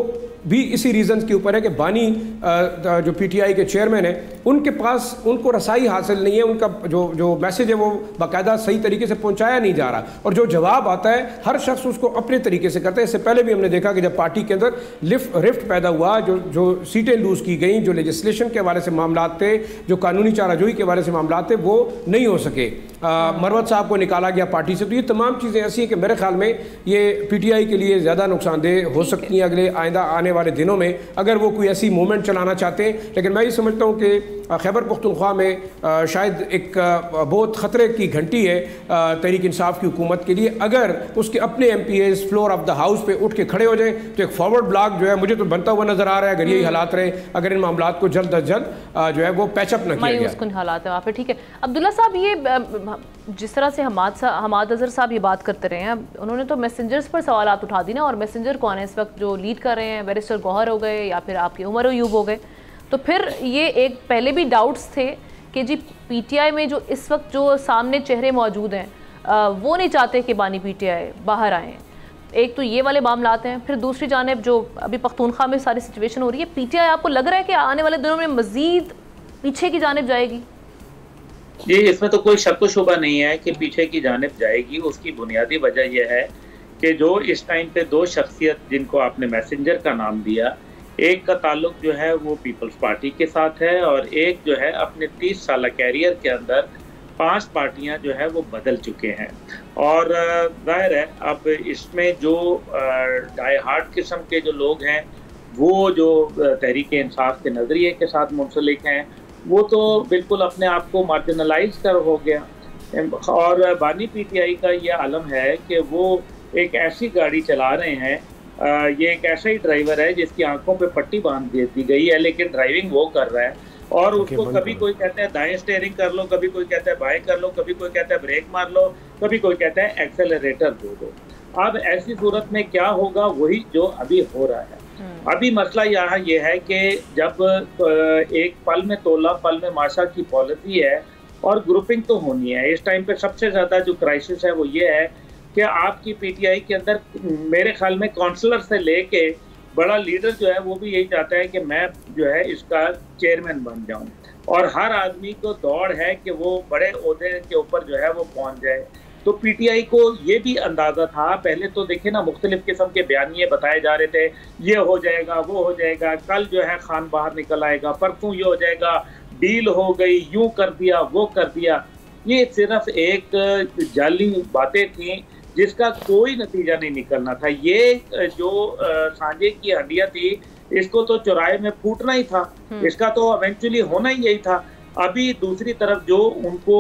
भी इसी रीज़न के ऊपर है कि बानी जो PTI के चेयरमैन है उनके पास उनको रसाई हासिल नहीं है, उनका जो मैसेज है वो बाकायदा सही तरीके से पहुंचाया नहीं जा रहा और जो जवाब आता है हर शख्स उसको अपने तरीके से करता है। इससे पहले भी हमने देखा कि जब पार्टी के अंदर रिफ्ट पैदा हुआ, जो सीटें लूज़ की गई, जो लेजिस्लेशन के हवाले से मामला थे, जो कानूनी चाराजोई के हवाले से मामला थे, वो नहीं हो सके। मरवत साहब को निकाला गया पार्टी से। तो ये तमाम चीज़ें ऐसी हैं कि मेरे ख्याल में ये PTI के लिए ज़्यादा नुकसानदेह हो सकती हैं अगले आइंदा आने वाले दिनों में अगर वो कोई ऐसी मूवमेंट चलाना चाहते हैं। लेकिन मैं ये समझता हूँ कि खैबर पख्तूनख्वा में शायद एक बहुत ख़तरे की घंटी है तहरीक इंसाफ की हुकूमत के लिए। अगर उसके अपने MPAs floor of the house पे उठ के खड़े हो जाए तो एक फॉरवर्ड ब्लॉक जो है मुझे तो बनता हुआ नज़र आ रहा है अगर यही हालात रहे, अगर इन मामलात को जल्द अज जल्द जो है वो पैचअप न किया गया। हालात है वहाँ पे। ठीक है अब्दुल्ला साहब, ये जिस तरह से हमाद अजहर साहब ये बात करते रहे हैं, उन्होंने तो मैसेंजर्स पर सवालात उठा दी ना, और मैसेंजर कौन है इस वक्त जो लीड कर रहे हैं? बैरिस्टर गौहर हो गए या फिर आपके उमर अयूब हो गए। तो फिर ये एक पहले भी डाउट्स थे कि जी PTI में जो इस वक्त जो सामने चेहरे मौजूद हैं वो नहीं चाहते कि बानी PTI बाहर आएँ। एक तो ये वाले मामलात हैं, फिर दूसरी जानिब जो अभी पख्तूनख्वा में सारी सिचुएशन हो रही है, PTI आपको लग रहा है कि आने वाले दिनों में मज़ीद पीछे की जानिब जाएगी? जी, इसमें तो कोई शक व शुबा नहीं है कि पीछे की जानिब जाएगी। उसकी बुनियादी वजह यह है कि जो इस टाइम पे दो शख्सियत जिनको आपने मैसेंजर का नाम दिया, एक का ताल्लुक जो है वो पीपल्स पार्टी के साथ है और एक जो है अपने 30 साल कैरियर के अंदर 5 पार्टियां जो है वो बदल चुके हैं। और जाहिर है अब इसमें जो डाई हार्ड किस्म के जो लोग हैं वो जो तहरीक इंसाफ के नज़रिए के साथ मुंसलिक हैं वो तो बिल्कुल अपने आप को मार्जिनलाइज कर हो गया। और बानी पीटीआई का ये आलम है कि वो एक ऐसी गाड़ी चला रहे हैं, ये एक ऐसा ही ड्राइवर है जिसकी आंखों पे पट्टी बांध दी गई है, लेकिन ड्राइविंग वो कर रहा है। और उसको कभी कोई कहता है दाएं स्टीयरिंग कर लो, कभी कोई कहता है बाएं कर लो, कभी कोई कहता है ब्रेक मार लो, कभी कोई कहता है एक्सेलरेटर दो। अब ऐसी सूरत में क्या होगा, वही जो अभी हो रहा है। अभी मसला यहाँ ये है कि जब एक पल में तोला पल में माशा की पॉलिसी है और ग्रुपिंग तो होनी है। इस टाइम पे सबसे ज़्यादा जो क्राइसिस है वो ये है कि आपकी पीटीआई के अंदर मेरे ख्याल में काउंसलर से लेके बड़ा लीडर जो है वो भी यही चाहता है कि मैं जो है इसका चेयरमैन बन जाऊं, और हर आदमी को दौड़ है कि वो बड़े ओहदे के ऊपर जो है वो पहुंच जाए। तो पीटीआई को ये भी अंदाज़ा था, पहले तो देखिए ना मुख्तलिफ किस्म के बयानिए बताए जा रहे थे, ये हो जाएगा वो हो जाएगा, कल जो है खान बाहर निकल आएगा, परसों ये हो जाएगा, डील हो गई, यूं कर दिया वो कर दिया। ये सिर्फ एक जाली बातें थी जिसका कोई नतीजा नहीं निकलना था। ये जो सांझे की हड्डियां थी, इसको तो चौराहे में फूटना ही था, इसका तो इवेंचुअली होना ही यही था। अभी दूसरी तरफ जो उनको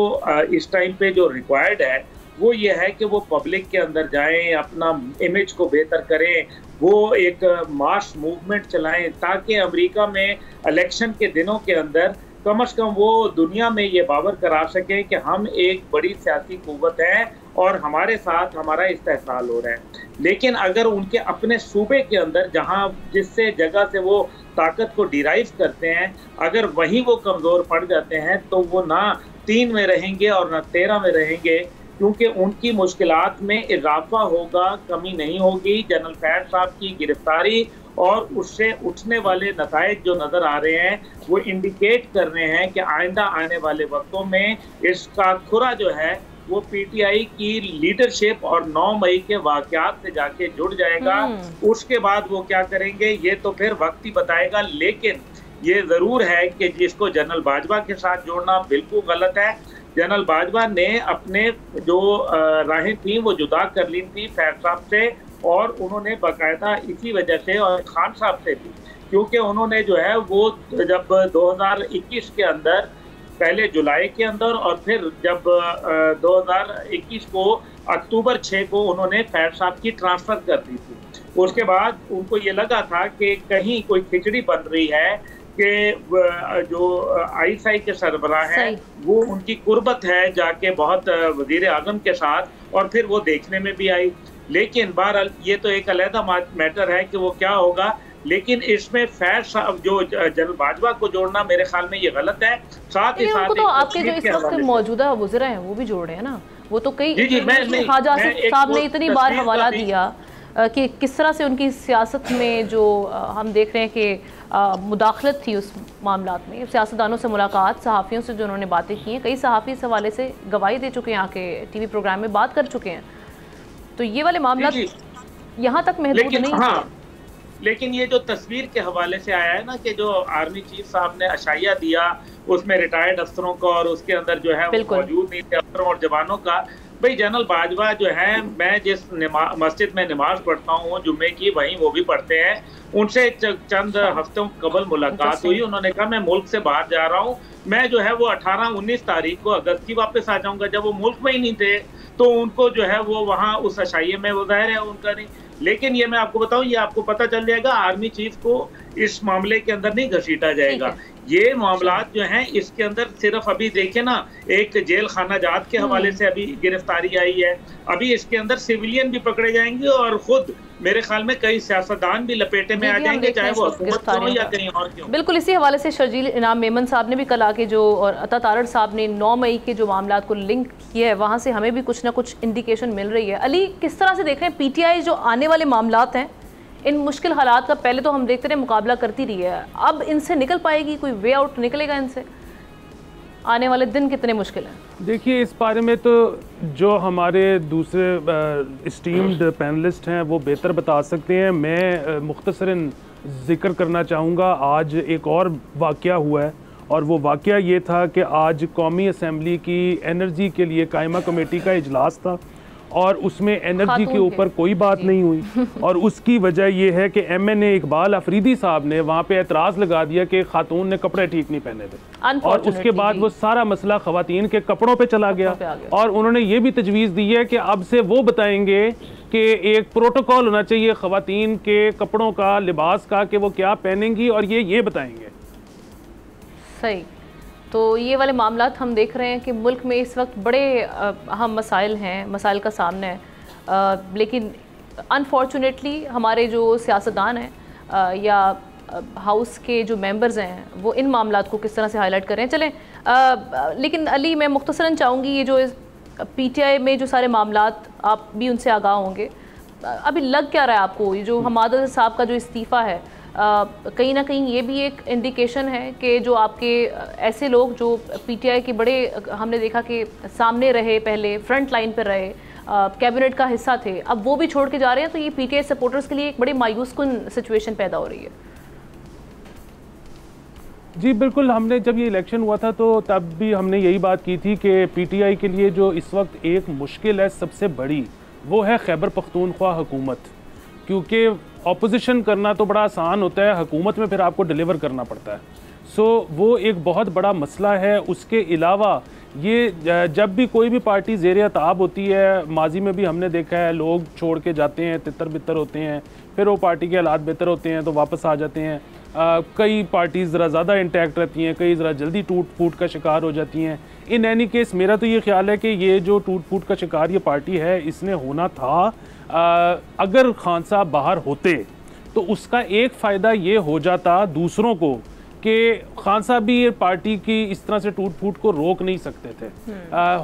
इस टाइम पे जो रिक्वायर्ड है वो ये है कि वो पब्लिक के अंदर जाएं, अपना इमेज को बेहतर करें, वो एक मास मूवमेंट चलाएं ताकि अमेरिका में इलेक्शन के दिनों के अंदर कम से कम वो दुनिया में ये बावर करा सके कि हम एक बड़ी सियासी कुव्वत है और हमारे साथ हमारा इस्तेहसाल हो रहा है। लेकिन अगर उनके अपने सूबे के अंदर जहां जिससे जगह से वो ताकत को डिराइव करते हैं, अगर वहीं वो कमज़ोर पड़ जाते हैं तो वो ना 3 में रहेंगे और ना 13 में रहेंगे, क्योंकि उनकी मुश्किलात में इजाफा होगा, कमी नहीं होगी। जनरल फैड साहब की गिरफ्तारी और उससे उठने वाले नताइज जो नज़र आ रहे हैं वो इंडिकेट कर रहे हैं कि आइंदा आने वाले वक्तों में इसका खुरा जो है वो पीटीआई की लीडरशिप और 9 मई के वाक़यात से जाके जुड़ जाएगा। उसके बाद वो क्या करेंगे ये तो फिर वक्त ही बताएगा। लेकिन ये ज़रूर है कि जिसको जनरल बाजवा के साथ जोड़ना बिल्कुल गलत है। जनरल बाजवा ने अपने जो राहें थी वो जुदा कर ली थी फैज साहब से, और उन्होंने बाकायदा इसी वजह से, और खान साहब से भी, क्योंकि उन्होंने जो है वो जब 2021 के अंदर, पहले जुलाई के अंदर और फिर जब 2021 को अक्टूबर 6 को उन्होंने फैज साहब की ट्रांसफ़र कर दी थी, उसके बाद उनको ये लगा था कि कहीं कोई खिचड़ी बन रही है कि जो आईएसआई के सरबराह हैं वो उनकी कुर्बत है जाके बहुत वजीर आजम के साथ, और फिर वो देखने में भी आई। लेकिन बहरहाल ये तो एक अलहदा मैटर है कि वो क्या होगा, लेकिन इसमें फैज साहब जो जनरल बाजवा को जोड़ना मेरे ख्याल में ये गलत है। साथ ही साथ तो आपके जो इस वक्त मौजूदा वज़ीर हैं वो भी जोड़ रहे हैं ना, वो तो कई ख्वाजा साहब ने इतनी बार हवाला दिया कि किस तरह से उनकी सियासत में जो हम देख रहे हैं कि मुदाखलत थी उस मामलात में, सियासतदानों से मुलाकात, सहाफ़ियों से जो उन्होंने बातें की हैं, कई सहाफ़ी इस हवाले से गवाही दे चुके हैं, आके टीवी प्रोग्राम में बात कर चुके हैं। तो ये वाले मामला यहाँ तक महदूद नहीं। हाँ, लेकिन ये जो तस्वीर के हवाले से आया है ना कि जो आर्मी चीफ साहब ने अशाइया दिया उसमें रिटायर्ड अफसरों का और उसके अंदर जो है मौजूद नहीं थे अफसरों और जवानों का। भाई जनरल बाजवा जो है, मैं जिस मस्जिद में नमाज पढ़ता हूँ जुम्मे की, वहीं वो भी पढ़ते हैं, उनसे चंद हफ्तों कबल मुलाकात हुई। उन्होंने कहा मैं मुल्क से बाहर जा रहा हूँ, मैं जो है वो 18-19 तारीख को अगस्त की वापस आ जाऊँगा। जब वो मुल्क में ही नहीं थे तो उनको जो है वो वहाँ उस अशाइये में वो ज़ाहिर है उनका नहीं। लेकिन ये मैं आपको बताऊं, ये आपको पता चल जाएगा, आर्मी चीफ को इस मामले के अंदर नहीं घसीटा जाएगा। ये मामलात जो हैं इसके अंदर सिर्फ अभी देखिए ना, एक जेल खाना जात के हवाले से अभी गिरफ्तारी आई है, अभी इसके अंदर सिविलियन भी पकड़े जाएंगे और खुद मेरे ख्याल में कई सियासतदान भी लपेटे में आ जाएंगे, चाहे वो हुकूमत हो या कहीं और क्यों। बिल्कुल इसी हवाले से शर्जील इनाम मेमन साहब ने भी कल आके जो, और अता तारड़ साहब ने 9 मई के जो मामलात को लिंक किया है, वहाँ से हमें भी कुछ ना कुछ इंडिकेशन मिल रही है। अली, किस तरह से देख रहे हैं पीटीआई जो आने वाले मामलात हैं, इन मुश्किल हालात का पहले तो हम देखते रहे मुकाबला करती रही है, अब इनसे निकल पाएगी, कोई वे आउट निकलेगा इनसे? आने वाले दिन कितने मुश्किल हैं? देखिए, इस बारे में तो जो हमारे दूसरे इस्टीम्ड पैनलिस्ट हैं वो बेहतर बता सकते हैं। मैं मुख्तसरन जिक्र करना चाहूँगा, आज एक और वाक़या हुआ है, और वो वाक़या ये था कि आज कौमी असम्बली की एनर्जी के लिए कायमा कमेटी का इजलास था, और उसमें एनर्जी के ऊपर कोई बात नहीं हुई। और उसकी वजह यह है कि MNA इकबाल अफरीदी साहब ने वहाँ पे एतराज़ लगा दिया कि खातून ने कपड़े ठीक नहीं पहने थे, और उसके बाद वो सारा मसला खवातीन के कपड़ों पे चला गया। और उन्होंने ये भी तजवीज़ दी है कि अब से वो बताएंगे कि एक प्रोटोकॉल होना चाहिए खवातीन के कपड़ों का, लिबास का, कि वो क्या पहनेंगी और ये बताएंगे। सही। तो ये वाले मामलात हम देख रहे हैं कि मुल्क में इस वक्त बड़े अहम मसाइल हैं, मसाइल का सामना है, लेकिन अनफॉर्चुनेटली हमारे जो सियासतदान हैं या हाउस के जो मेंबर्स हैं वो इन मामलात को किस तरह से हाईलाइट कर रहे हैं। चलें, लेकिन अली मैं मुख्तसरन चाहूँगी, ये जो PTI में जो सारे मामलात, आप भी उनसे आगाह होंगे, अभी लग क्या रहा है आपको ये जो हमाद साहब का जो इस्तीफ़ा है, कहीं ना कहीं ये भी एक इंडिकेशन है कि जो आपके ऐसे लोग जो PTI के बड़े, हमने देखा कि सामने रहे, पहले फ्रंट लाइन पर रहे, कैबिनेट का हिस्सा थे, अब वो भी छोड़ के जा रहे हैं, तो ये PTI सपोर्टर्स के लिए एक बड़ी मायूसकुन सिचुएशन पैदा हो रही है। जी बिल्कुल, हमने जब ये इलेक्शन हुआ था तो तब भी हमने यही बात की थी कि PTI के लिए जो इस वक्त एक मुश्किल है सबसे बड़ी, वो है खैबर पख्तूनख्वा हुकूमत, क्योंकि ऑपोजिशन करना तो बड़ा आसान होता है, हुकूमत में फिर आपको डिलीवर करना पड़ता है। सो वो एक बहुत बड़ा मसला है। उसके अलावा ये जब भी कोई भी पार्टी ज़ेर ताब होती है, माजी में भी हमने देखा है, लोग छोड़ के जाते हैं, तितर बितर होते हैं, फिर वो पार्टी के हालात बेहतर होते हैं तो वापस आ जाते हैं। कई पार्टीज़ ज़रा ज़्यादा इंटैक्ट रहती हैं, कई ज़रा जल्दी टूट फूट का शिकार हो जाती हैं। इन एनी केस मेरा तो ये ख्याल है कि ये जो टूट फूट का शिकार ये पार्टी है, इसने होना था। अगर खान साहब बाहर होते तो उसका एक फ़ायदा ये हो जाता दूसरों को कि खान साहब भी ये पार्टी की इस तरह से टूट फूट को रोक नहीं सकते थे।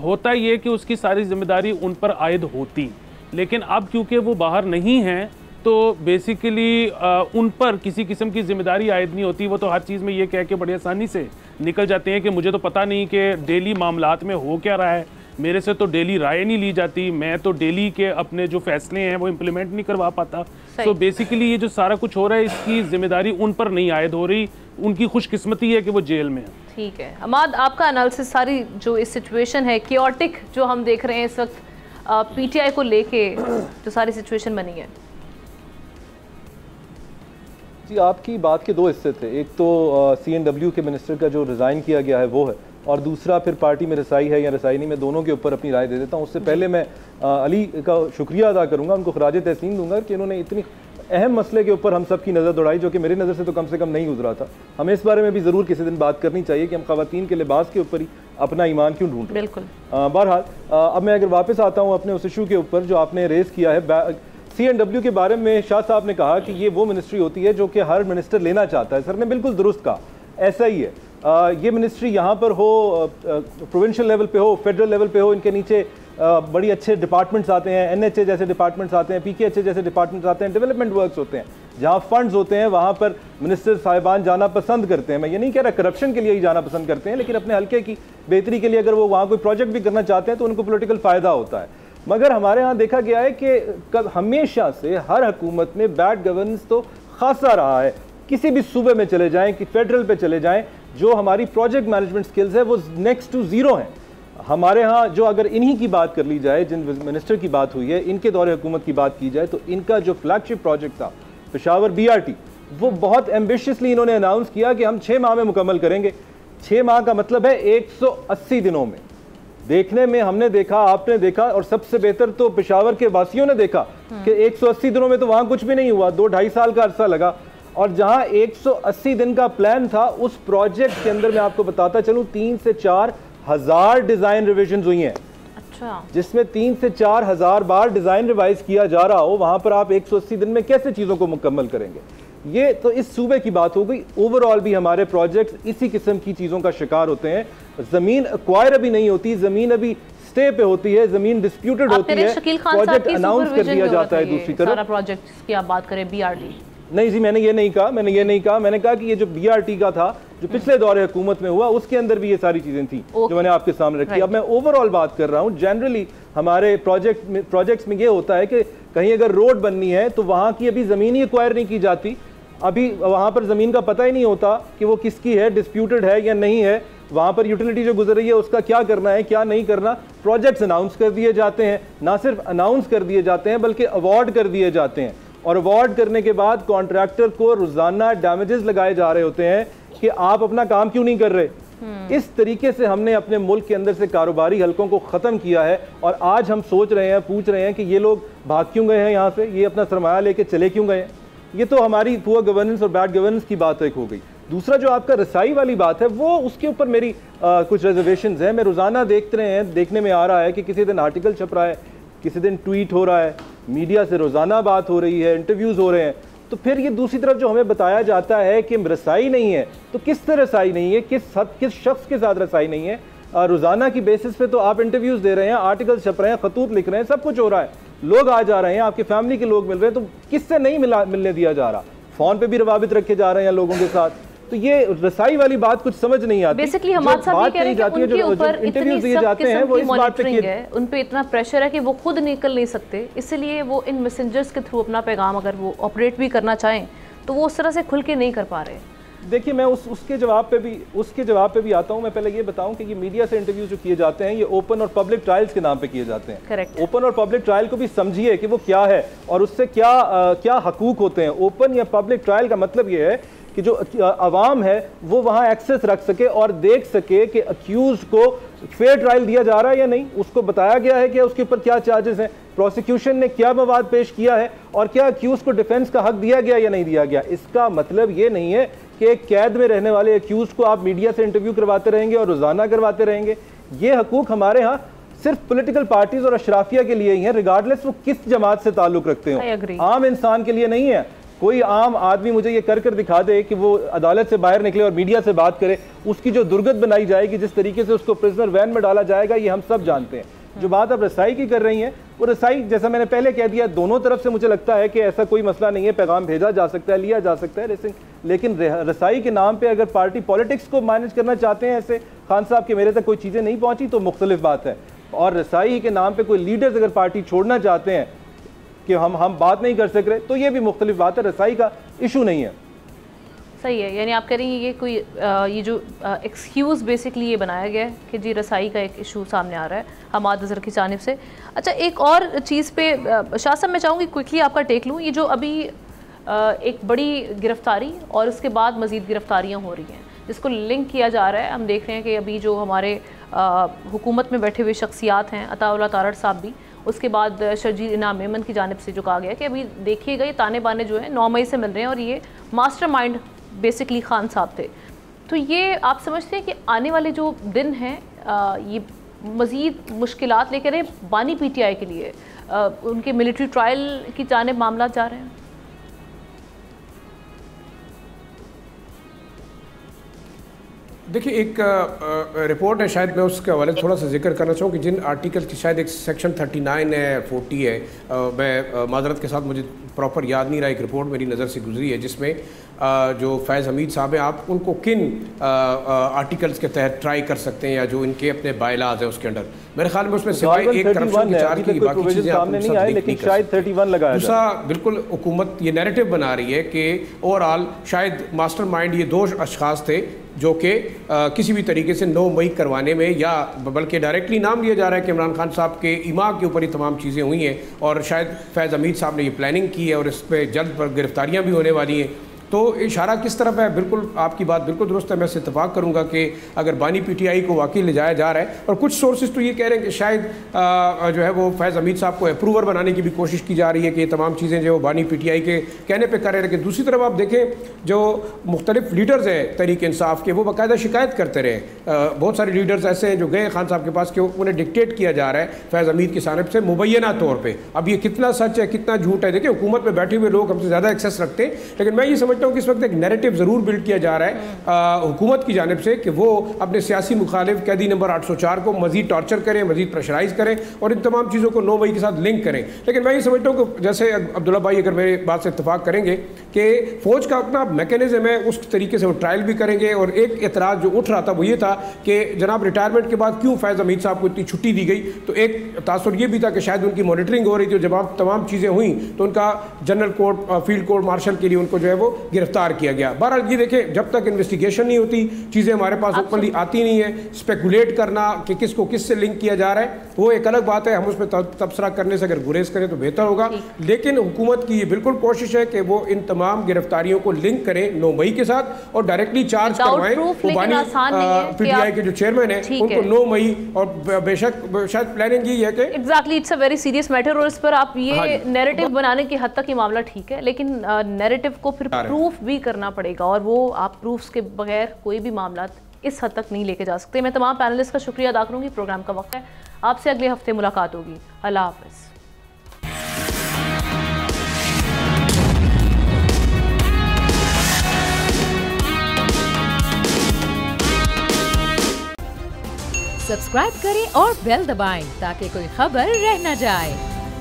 होता ये कि उसकी सारी जिम्मेदारी उन पर आयद होती, लेकिन अब क्योंकि वो बाहर नहीं हैं तो बेसिकली उन पर किसी किस्म की जिम्मेदारी आयद नहीं होती। वो तो हर चीज़ में ये कह के बड़ी आसानी से निकल जाते हैं कि मुझे तो पता नहीं कि डेली मामलात में हो क्या रहा है, मेरे से तो डेली राय नहीं ली जाती, मैं तो डेली के अपने जो फैसले हैं वो इम्प्लीमेंट नहीं करवा पाता। तो बेसिकली ये जो सारा कुछ हो रहा है इसकी जिम्मेदारी उन पर नहीं आयद हो रही, उनकी खुशकिस्मती है कि वो जेल में है। ठीक है अमाद, आपका एनालिसिस सारी जो इस सिचुएशन है क्योटिक जो हम देख रहे हैं इस वक्त PTI को लेके जो सारी सिचुएशन बनी है। जी आपकी बात के दो हिस्से थे, एक तो CNW के मिनिस्टर का जो रिज़ाइन किया गया है वो है, और दूसरा फिर पार्टी में रसाई है या रसाई नहीं, मैं दोनों के ऊपर अपनी राय दे देता हूँ। उससे पहले मैं अली का शुक्रिया अदा करूँगा, उनको खराज तहसीन दूंगा कि इन्होंने इतनी अहम मसले के ऊपर हम सब की नज़र दौड़ाई, जो कि मेरी नज़र से तो कम नहीं गुजरा था। हमें इस बारे में भी ज़रूर किसी दिन बात करनी चाहिए कि हम ख़वातीन के लिबास के ऊपर ही अपना ईमान क्यों ढूंढ रहे हैं। बिल्कुल। बहरहाल अब मैं अगर वापस आता हूँ अपने उस इशू के ऊपर जो आपने रेज़ किया है, CNW के बारे में शाह साहब ने कहा कि ये वो मिनिस्ट्री होती है जो कि हर मिनिस्टर लेना चाहता है। सर ने बिल्कुल दुरुस्त कहा, ऐसा ही है। ये मिनिस्ट्री यहाँ पर हो, प्रोविंशियल लेवल पे हो, फेडरल लेवल पे हो, इनके नीचे बड़ी अच्छे डिपार्टमेंट्स आते हैं, NHA जैसे डिपार्टमेंट्स आते हैं, PKHA जैसे डिपार्टमेंट्स आते हैं, डेवलपमेंट वर्क्स होते हैं, जहाँ फंड्स होते हैं वहाँ पर मिनिस्टर साहिबान जाना पसंद करते हैं। मैं ये नहीं कह रहा करप्शन के लिए ही जाना पसंद करते हैं, लेकिन अपने हल्के की बेहतरी के लिए अगर वो वहाँ कोई प्रोजेक्ट भी करना चाहते हैं तो उनको पोलिटिकल फ़ायदा होता है। मगर हमारे यहाँ देखा गया है कि हमेशा से हर हुकूमत में बैड गवर्नेंस तो खासा रहा है। किसी भी सूबे में चले जाएं कि फेडरल पे चले जाएं, जो हमारी प्रोजेक्ट मैनेजमेंट स्किल्स है वो नेक्स्ट टू ज़ीरो हैं। हमारे यहाँ जो अगर इन्हीं की बात कर ली जाए, जिन मिनिस्टर की बात हुई है, इनके दौरे हुकूमत की बात की जाए तो इनका जो फ्लैगशिप प्रोजेक्ट था पेशावर BRT, वो बहुत एम्बिशियसली इन्होंने अनाउंस किया कि हम 6 माह में मुकम्मल करेंगे। 6 माह का मतलब है 180 दिनों में। देखने में हमने देखा, आपने देखा, और सबसे बेहतर तो पेशावर के वासियों ने देखा कि 180 दिनों में तो वहां कुछ भी नहीं हुआ, 2-2.5 साल का अरसा लगा। और जहां 180 दिन का प्लान था, उस प्रोजेक्ट के अंदर मैं आपको बताता चलूं 3 से 4 हज़ार डिजाइन रिविजन हुई हैं। अच्छा। जिसमें 3 से 4 हज़ार बार डिजाइन रिवाइज किया जा रहा हो, वहां पर आप 180 दिन में कैसे चीजों को मुकम्मल करेंगे? ये तो इस सूबे की बात हो गई। ओवरऑल भी हमारे प्रोजेक्ट्स इसी किस्म की चीज़ों का शिकार होते हैं। ज़मीन एक्वायर अभी नहीं होती, ज़मीन अभी स्टे पे होती है, ज़मीन डिस्प्यूटेड होती है, प्रोजेक्ट अनाउंस कर दिया जाता है। दूसरी तरफ प्रोजेक्ट्स की आप बात करें BRT, नहीं जी, मैंने ये नहीं कहा, मैंने कहा कि ये जो BRT का था जो पिछले दौरे हुकूमत में हुआ, उसके अंदर भी ये सारी चीज़ें थी जो मैंने आपके सामने रखी। अब मैं ओवरऑल बात कर रहा हूँ। जनरली हमारे प्रोजेक्ट्स में ये होता है कि कहीं अगर रोड बननी है तो वहाँ की अभी ज़मीन ही एक्वायर नहीं की जाती, अभी वहाँ पर ज़मीन का पता ही नहीं होता कि वो किसकी है, डिस्प्यूटेड है या नहीं है। वहाँ पर यूटिलिटी जो गुजर रही है उसका क्या करना है, क्या नहीं करना। प्रोजेक्ट्स अनाउंस कर दिए जाते हैं, ना सिर्फ अनाउंस कर दिए जाते हैं बल्कि अवार्ड कर दिए जाते हैं, और अवार्ड करने के बाद कॉन्ट्रैक्टर को रोजाना डैमेजेस लगाए जा रहे होते हैं कि आप अपना काम क्यों नहीं कर रहे। इस तरीके से हमने अपने मुल्क के अंदर से कारोबारी हलकों को ख़त्म किया है, और आज हम सोच रहे हैं, पूछ रहे हैं कि ये लोग भाग क्यों गए हैं यहाँ से, ये अपना सरमाया लेके चले क्यों गए हैं। ये तो हमारी पुअर गवर्नेंस और बैड गवर्नेंस की बात एक हो गई। दूसरा जो आपका रसाई वाली बात है, वो उसके ऊपर मेरी कुछ रिजर्वेशंस हैं। मैं रोज़ाना देखने में आ रहा है कि किसी दिन आर्टिकल छप रहा है, किसी दिन ट्वीट हो रहा है, मीडिया से रोज़ाना बात हो रही है, इंटरव्यूज़ हो रहे हैं। तो फिर ये दूसरी तरफ जो हमें बताया जाता है कि रसाई नहीं है, तो किस तरह रसाई नहीं है, किस शख्स के साथ रसाई नहीं है। रोज़ाना की बेसिस पे तो आप इंटरव्यूज़ दे रहे हैं, आर्टिकल छप रहे हैं, खतूत लिख रहे हैं, सब कुछ हो रहा है, लोग आ जा रहे हैं, आपकी फैमिली के लोग मिल रहे हैं, तो किससे नहीं मिलने दिया जा रहा। फ़ोन पे भी रवाबित रखे जा रहे हैं लोगों के साथ। तो ये रसाई वाली बात कुछ समझ नहीं आती। बेसिकली हमारे साथ ये कह रहे हैं कि उनके ऊपर इतनी सख्त किस्म की मॉनिटरिंग है, उन पे इतना प्रेशर है कि वो खुद निकल नहीं सकते, इसलिए वो इन मैसेंजर्स के थ्रू अपना पैगाम अगर वो ऑपरेट भी करना चाहें तो वो उस तरह से खुल के नहीं कर पा रहे। देखिए, मैं उसके जवाब पे भी आता हूं। मैं पहले ये बताऊं कि ये मीडिया से इंटरव्यू जो किए जाते हैं, ये ओपन और पब्लिक ट्रायल्स के नाम पे किए जाते हैं। करेक्ट। ओपन और पब्लिक ट्रायल को भी समझिए कि वो क्या है और उससे क्या हकूक होते हैं। ओपन या पब्लिक ट्रायल का मतलब ये है कि जो अवाम है वो वहां एक्सेस रख सके और देख सके कि अक्यूज को फेयर ट्रायल दिया जा रहा है या नहीं, उसको बताया गया है कि उसके ऊपर क्या चार्जेस हैं, प्रोसिक्यूशन ने क्या मवाद पेश किया है, और क्या अक्यूज को डिफेंस का हक दिया गया या नहीं दिया गया। इसका मतलब ये नहीं है कि एक कैद में रहने वाले अक्यूज को आप मीडिया से इंटरव्यू करवाते रहेंगे और रोजाना करवाते रहेंगे। ये हकूक हमारे यहाँ सिर्फ पॉलिटिकल पार्टीज और अशराफिया के लिए ही है, रिगार्डलेस वो किस जमात से ताल्लुक रखते हो। आम इंसान के लिए नहीं है। कोई आम आदमी मुझे ये कर दिखा दे कि वो अदालत से बाहर निकले और मीडिया से बात करे, उसकी जो दुर्गत बनाई जाएगी, जिस तरीके से उसको प्रिजनर वैन में डाला जाएगा, ये हम सब जानते हैं। जो बात आप रसाई की कर रही हैं, वो रसाई जैसा मैंने पहले कह दिया, दोनों तरफ से मुझे लगता है कि ऐसा कोई मसला नहीं है, पैगाम भेजा जा सकता है, लिया जा सकता है। लेकिन रसाई के नाम पे अगर पार्टी पॉलिटिक्स को मैनेज करना चाहते हैं, ऐसे खान साहब के मेरे तक कोई चीज़ें नहीं पहुंची तो मुख्तलिफ बात है। और रसाई के नाम पे कोई लीडर्स अगर पार्टी छोड़ना चाहते हैं कि हम बात नहीं कर सक रहे, तो ये भी मुख्तलिफ बात है, रसाई का इशू नहीं है। सही है, यानी आप कह रही हैं ये कोई ये जो एक्सक्यूज़ बेसिकली ये बनाया गया है कि जी रसाई का एक इशू सामने आ रहा है हमाद अज़हर की जानिब से। अच्छा, एक और चीज़ पे शाह साहब मैं चाहूँगी क्विकली आपका टेक लूँ। ये जो अभी एक बड़ी गिरफ्तारी और उसके बाद मज़ीद गिरफ्तारियाँ हो रही हैं, जिसको लिंक किया जा रहा है, हम देख रहे हैं कि अभी जो हमारे हुकूमत में बैठे हुए शख्सियात हैं, अताउल्लाह तारड़ साहब भी, उसके बाद शर्जील इनाम मेमन की जानिब से जो कहा गया कि अभी देखिएगा ये ताने बाने जो हैं 9 मई से मिल रहे हैं और ये मास्टरमाइंड बेसिकली खान साहब थे। तो ये आप समझते हैं कि आने वाले जो दिन हैं ये मज़ीद मुश्किलात लेकर आए बानी PTI के लिए, उनके मिलिट्री ट्रायल की जानिब मामला जा रहे हैं? देखिए, एक रिपोर्ट है, शायद मैं उसके हवाले से थोड़ा सा जिक्र करना चाहूँ कि जिन आर्टिकल की शायद एक सेक्शन 39 है, 40 है, मैं माजरत के साथ मुझे प्रॉपर याद नहीं रहा, एक रिपोर्ट मेरी नज़र से गुजरी है जिसमें जो फैज़ हमीद साहब हैं, आप उनको किन आर्टिकल्स के तहत ट्राई कर सकते हैं या जो इनके अपने बायलाज हैं उसके अंडर, मेरे ख्याल में उसमें सिवाय एक करप्शन के चार्ज की बाकी चीज़ें सामने नहीं आई, लेकिन शायद 31 लगाया। दूसरा, बिल्कुल हुकूमत ये नैरेटिव बना रही है कि ओवरऑल शायद मास्टरमाइंड ये 2 अशखास थे जो कि किसी भी तरीके से 9 मई करवाने में, या बल्कि डायरेक्टली नाम लिया जा रहा है कि इमरान खान साहब के इमा के ऊपर ही तमाम चीज़ें हुई हैं और शायद फैज़ हमीद साहब ने ये प्लानिंग की है और इस पर जल्द पर गिरफ्तारियाँ भी होने वाली हैं। तो इशारा किस तरफ है? बिल्कुल आपकी बात बिल्कुल दुरुस्त है, मैं इससे इत्तेफाक करूँगा कि अगर बानी PTI को वाकई ले जाया जा रहा है, और कुछ सोर्सेज तो ये कह रहे हैं कि शायद जो है वो फैज़ हमीद साहब को अप्रूवर बनाने की भी कोशिश की जा रही है कि ये तमाम चीज़ें जो बानी PTI के कहने पर कर रहे हैं। लेकिन दूसरी तरफ आप देखें, जो मुख्तलिफ लीडर्स हैं तहरीक इंसाफ के, वो बाकायदा शिकायत करते रहे। बहुत सारे लीडर्स ऐसे हैं जो गए खान साहब के पास कि उन्हें डिक्टेट किया जा रहा है फैज़ हमीद की जानिब से मुबैना तौर पर। अब ये कितना सच है कितना झूठ है, देखिए हुकूमत में बैठे हुए लोग हमसे ज़्यादा एक्सेस रखते हैं, लेकिन मैं ये समझता हूँ कि इस वक्त एक नैरेटिव ज़रूर बिल्ड किया जा रहा है हुकूमत की जानिब से कि वो अपने सियासी मुखालिफ कैदी नंबर 804 को मजीद टॉर्चर करें, मजीद प्रेशराइज करें और इन तमाम चीज़ों को 9 मई के साथ लिंक करें। लेकिन मैं ये समझता हूँ कि जैसे अब्दुल्ला भाई अगर मेरी बात से इत्तेफाक करेंगे कि फ़ौज का अपना मैकेनिज्म है, उस तरीके से वो ट्रायल भी करेंगे। और एक एतराज़ जो उठ रहा था वो ये था कि जनाब रिटायरमेंट के बाद क्यों फैज़ हमीद साहब को इतनी छुट्टी दी गई, तो एक तासुर ये भी था कि शायद उनकी मॉनिटरिंग हो रही थी, जब तमाम चीज़ें हुई तो उनका general court field court martial के लिए उनको जो है वो गिरफ्तार किया गया। बहरहाल ये देखें, जब तक इन्वेस्टिगेशन नहीं होती, चीज़ें हमारे पास ओपनली आती नहीं है, स्पेकुलेट करना कि किसको किससे लिंक किया जा रहा है वो एक अलग बात है। हम उसमें तबसरा करने से अगर गुरेज करें तो बेहतर होगा, लेकिन हुकूमत की ये बिल्कुल कोशिश है कि वो इन तमाम गिरफ्तारियों को लिंक करें 9 मई के साथ और डायरेक्टली चार्ज करवाएं। पीटीआई के जो चेयरमैन है उनको 9 मई, और बेशक शायद प्लानिंग यही है कि exactly it's a very serious matter, और इस पर आप ये नैरेटिव बनाने की हद तक ये मामला ठीक है, लेकिन नैरेटिव को फिर प्रूफ भी करना पड़ेगा, और वो आप प्रूफ्स के बगैर कोई भी मामला इस हद तक नहीं लेके जा सकते। मैं तमाम पैनलिस्ट का शुक्रिया अदा करूंगी। प्रोग्राम का वक्त है, आपसे अगले हफ्ते मुलाकात होगी। अल्लाह हाफिज़। सब्सक्राइब करें और बेल दबाएं ताकि कोई खबर रह न जाए।